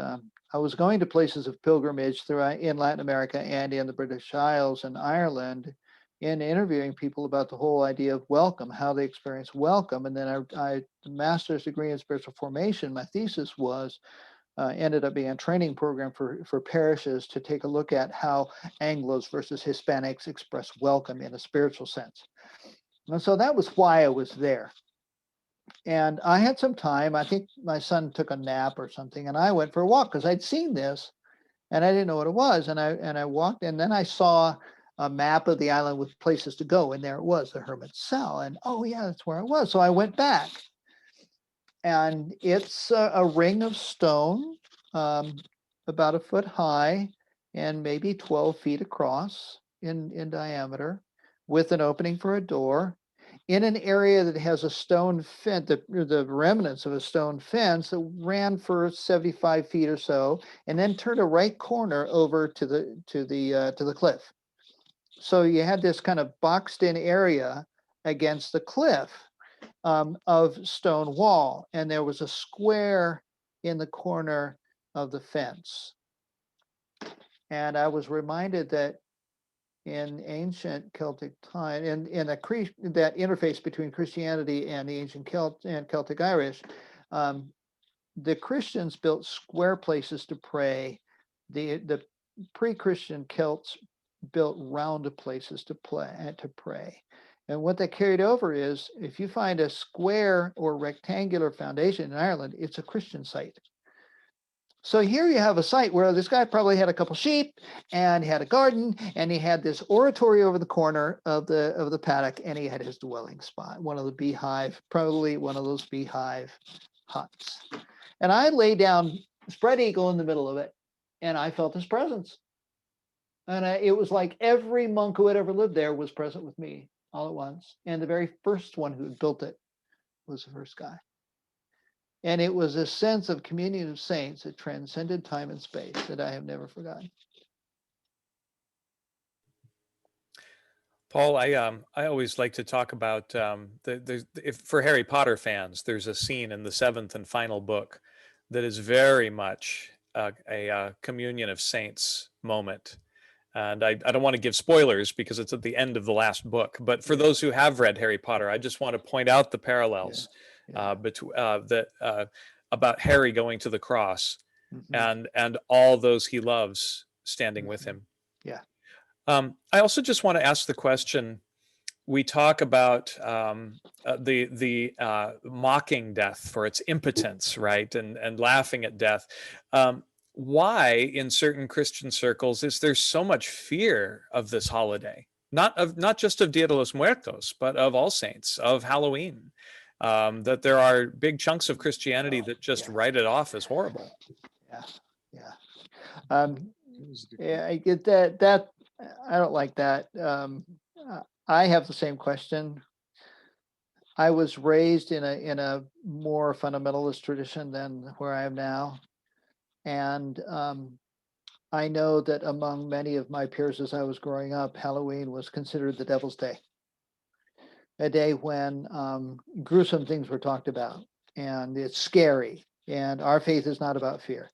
I was going to places of pilgrimage in Latin America and in the British Isles and Ireland, and interviewing people about the whole idea of welcome, how they experience welcome. And then I master's degree in spiritual formation. My thesis was ended up being a training program for parishes to take a look at how Anglos versus Hispanics express welcome in a spiritual sense. And so that was why I was there. And I had some time. I think my son took a nap or something, and I went for a walk because I'd seen this and I didn't know what it was. And I walked, and then I saw a map of the island with places to go, and there it was, the Hermit's Cell. And oh yeah, that's where I was. So I went back, and it's a ring of stone, about a foot high and maybe 12 feet across in diameter, with an opening for a door, in an area that has a stone fence, the remnants of a stone fence that ran for 75 feet or so, and then turned a right corner over to the cliff. So you had this kind of boxed in area against the cliff, of stone wall, and there was a square in the corner of the fence. And I was reminded that in ancient Celtic time, in that interface between Christianity and the ancient Celtic Irish, the Christians built square places to pray. The pre-Christian Celts built round places to pray. And what that carried over is, if you find a square or rectangular foundation in Ireland, it's a Christian site. So here you have a site where this guy probably had a couple sheep and he had a garden, and he had this oratory over the corner of the paddock, and he had his dwelling spot, one of the beehive, probably one of those beehive huts. And I lay down spread eagle in the middle of it, and I felt his presence. And it was like every monk who had ever lived there was present with me all at once. And the very first one who built it was the first guy. And it was a sense of communion of saints that transcended time and space that I have never forgotten. Paul, I always like to talk about for Harry Potter fans, there's a scene in the 7th and final book that is very much a communion of saints moment. And I don't want to give spoilers because it's at the end of the last book. But for those who have read Harry Potter, I just want to point out the parallels about Harry going to the cross, and all those he loves standing with him. Yeah. I also just want to ask the question. We talk about the mocking death for its impotence, right, and laughing at death. Why, in certain Christian circles, is there so much fear of this holiday? Not just of Dia de los Muertos, but of All Saints, of Halloween. That there are big chunks of Christianity that just write it off as horrible. I get that. I don't like that. I have the same question. I was raised in a more fundamentalist tradition than where I am now. And I know that among many of my peers as I was growing up, Halloween was considered the devil's day, a day when gruesome things were talked about, and it's scary, and our faith is not about fear.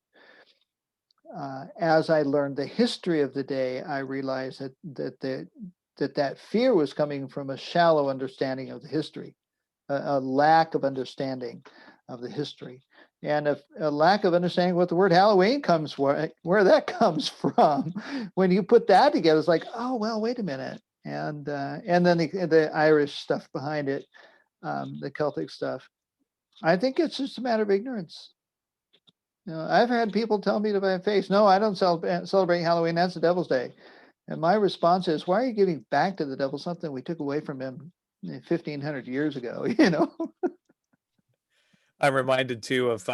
As I learned the history of the day, I realized that fear was coming from a shallow understanding of the history, a lack of understanding of the history. And a lack of understanding what the word Halloween comes where that comes from. When you put that together, it's like, oh well, wait a minute, and then the Irish stuff behind it, the Celtic stuff. I think it's just a matter of ignorance. I've had people tell me to my face, "No, I don't celebrate Halloween. That's the devil's day." And my response is, "Why are you giving back to the devil something we took away from him 1,500 years ago?" I'm reminded too of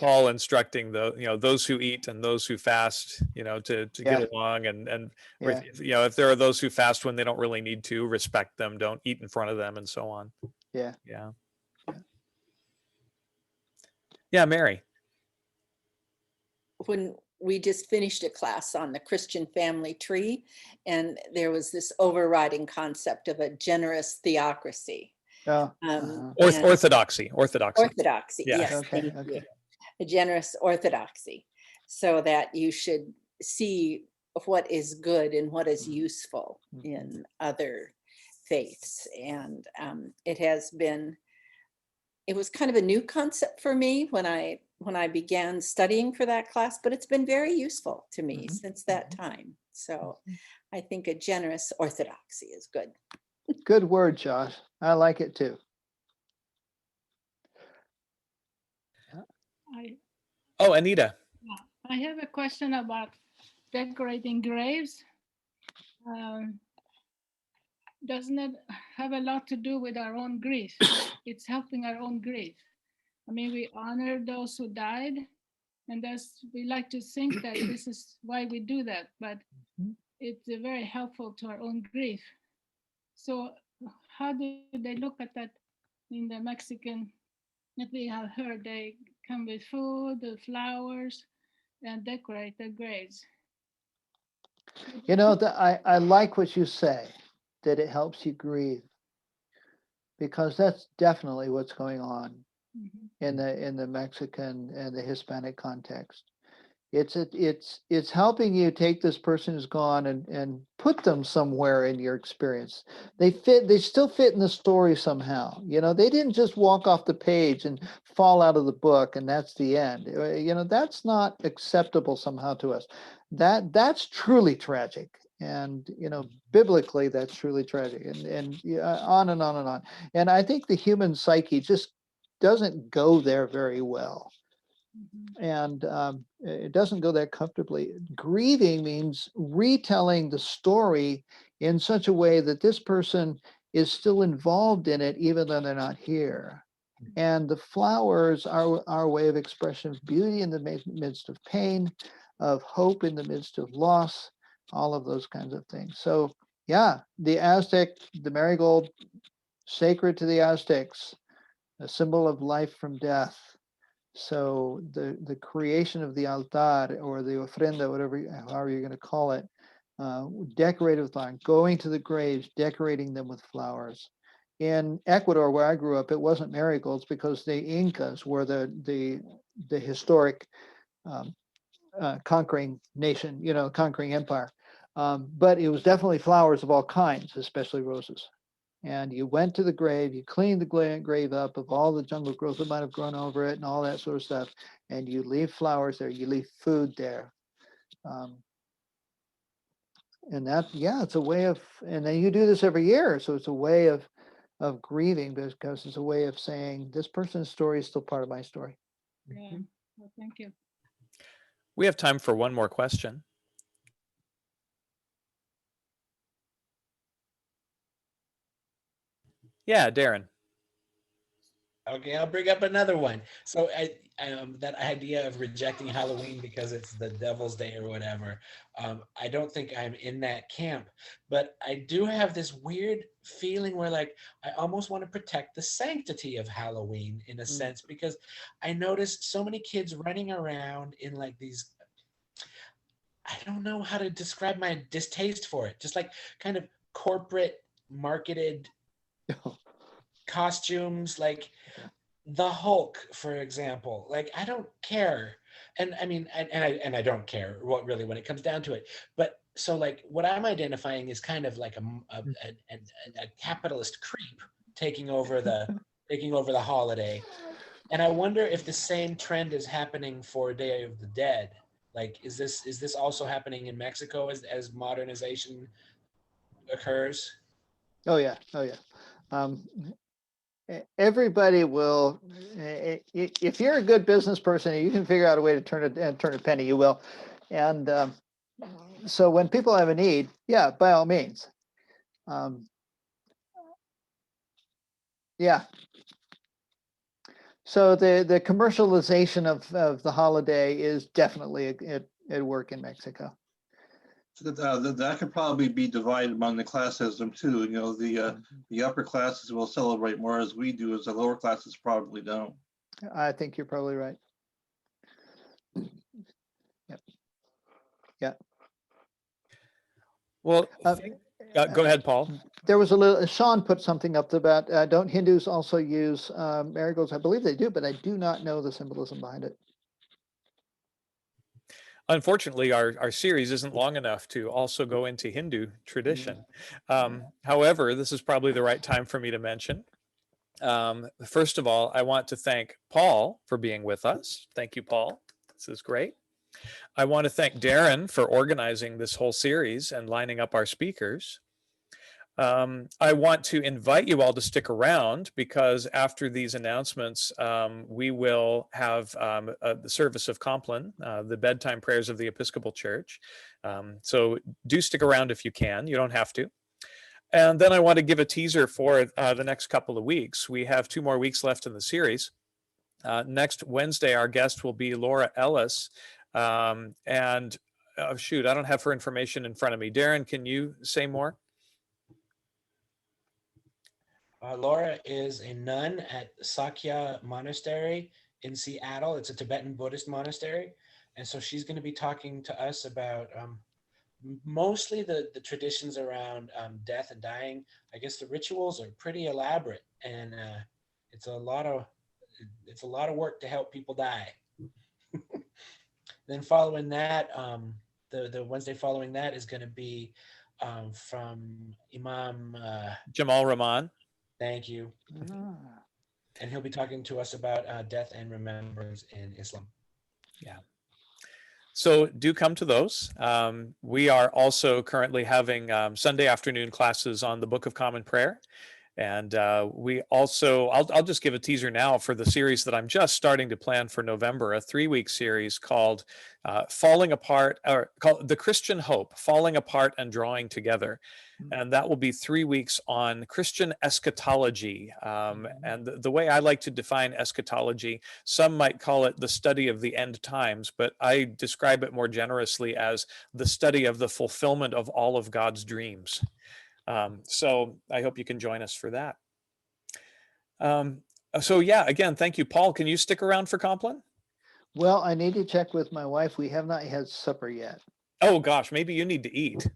Paul instructing those who eat and those who fast, to get along, and if there are those who fast when they don't really need to, respect them, don't eat in front of them, and so on. Yeah, Mary. When we just finished a class on the Christian family tree, and there was this overriding concept of a generous theocracy. Orthodoxy. Yes. Okay. Thank you. A generous orthodoxy, so that you should see what is good and what is useful in other faiths. And it was kind of a new concept for me when I when I began studying for that class, but it's been very useful to me Mhm. since that time. So I think a generous orthodoxy is good. Good word, Josh. I like it too. I, Oh, Anita. I have a question about decorating graves. Doesn't it have a lot to do with our own grief? It's helping our own grief. I mean, we honor those who died, and we like to think that this is why we do that, but it's very helpful to our own grief. So how do they look at that in the Mexican that we have heard? They come with food, the flowers, and decorate their graves. You know, I like what you say, that it helps you grieve, because that's definitely what's going on Mhm. in the Mexican and the Hispanic context. It's helping you take this person who's gone and put them somewhere in your experience. They still fit in the story somehow. You know, they didn't just walk off the page and fall out of the book and that's the end. You know, that's not acceptable somehow to us. That's truly tragic. And you know, biblically, that's truly tragic. And yeah, on and on and on. And I think the human psyche just doesn't go there very well. And it doesn't go that comfortably. Grieving means retelling the story in such a way that this person is still involved in it, even though they're not here. And the flowers are our way of expression of beauty in the midst of pain, of hope in the midst of loss, all of those kinds of things. So yeah, the Aztec, the marigold, sacred to the Aztecs, a symbol of life from death. So the creation of the altar or the ofrenda, however you're going to call it, decorated with flowers, going to the graves, decorating them with flowers. In Ecuador, where I grew up, it wasn't marigolds because the Incas were the historic conquering nation, you know, conquering empire. But it was definitely flowers of all kinds, especially roses. And you went to the grave, you cleaned the grave up of all the jungle growth that might have grown over it and all that sort of stuff. And you leave flowers there, you leave food there. And that, yeah, it's a way of, and then you do this every year. So it's a way of grieving, because it's a way of saying this person's story is still part of my story. Yeah. Well, thank you. We have time for one more question. Yeah, Darren. Okay, I'll bring up another one. So that idea of rejecting Halloween because it's the devil's day or whatever, I don't think I'm in that camp, but I do have this weird feeling where like I almost want to protect the sanctity of Halloween in a sense, because I notice so many kids running around in like these, I don't know how to describe my distaste for it, just like kind of corporate marketed costumes, like the Hulk, for example. Like I don't care, and I mean, and I don't care what really when it comes down to it. But so like what I'm identifying is kind of like a capitalist creep taking over the holiday, and I wonder if the same trend is happening for Day of the Dead. Like, is this also happening in Mexico as modernization occurs? Oh yeah, oh yeah. Everybody will, if you're a good business person, you can figure out a way to turn a penny, you will. And so when people have a need, yeah, by all means. Yeah. So the commercialization of the holiday is definitely at work in Mexico. So that could probably be divided among the class system too. You know, the upper classes will celebrate more as we do, as the lower classes probably don't. I think you're probably right. Yep. Yeah. Well, go ahead, Paul. There was Sean put something up about, don't Hindus also use marigolds? I believe they do, but I do not know the symbolism behind it. Unfortunately, our series isn't long enough to also go into Hindu tradition. However, this is probably the right time for me to mention First of all, I want to thank Paul for being with us. Thank you, Paul. This is great. I want to thank Darren for organizing this whole series and lining up our speakers. I want to invite you all to stick around, because after these announcements, we will have the service of Compline, the bedtime prayers of the Episcopal Church. So do stick around if you can. You don't have to. And then I want to give a teaser for the next couple of weeks. We have 2 more weeks left in the series. Next Wednesday, our guest will be Laura Ellis. Shoot, I don't have her information in front of me. Darren, can you say more? Laura is a nun at Sakya Monastery in Seattle. It's a Tibetan Buddhist monastery. And so she's going to be talking to us about mostly the traditions around death and dying. I guess the rituals are pretty elaborate, and it's a lot of work to help people die. Then following that, the Wednesday following that is going to be from Imam Jamal Rahman. Thank you. And he'll be talking to us about death and remembrance in Islam. Yeah. So do come to those. We are also currently having Sunday afternoon classes on the Book of Common Prayer. And we also, I'll just give a teaser now for the series that I'm just starting to plan for November, a 3-week series called Falling Apart, or called The Christian Hope, Falling Apart and Drawing Together. And that will be 3 weeks on Christian eschatology. And the way I like to define eschatology, some might call it the study of the end times, but I describe it more generously as the study of the fulfillment of all of God's dreams. So I hope you can join us for that. So yeah, again, thank you, Paul. Can you stick around for Compline? Well, I need to check with my wife. We have not had supper yet. Oh gosh, maybe you need to eat.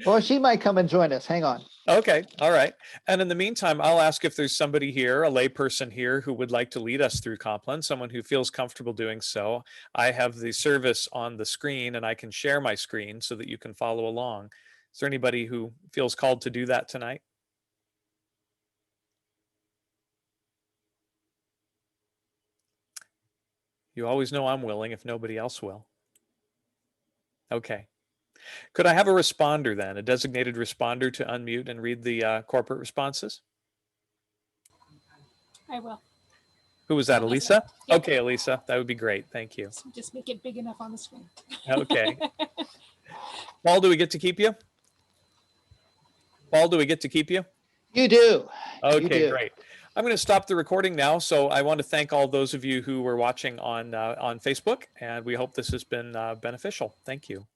Well, she might come and join us. Hang on. Okay, all right. And in the meantime, I'll ask if there's somebody here, a layperson here, who would like to lead us through Compline, someone who feels comfortable doing so. I have the service on the screen, and I can share my screen so that you can follow along. Is there anybody who feels called to do that tonight? You always know I'm willing if nobody else will. Okay. Could I have a responder then, a designated responder to unmute and read the corporate responses? I will. Who was that, Elisa? Yep. Okay, Elisa, that would be great. Thank you. So just make it big enough on the screen. Okay. Paul, do we get to keep you? Paul, do we get to keep you? You do. Okay, You do. great. I'm going to stop the recording now. So I want to thank all those of you who were watching on Facebook, and we hope this has been beneficial. Thank you.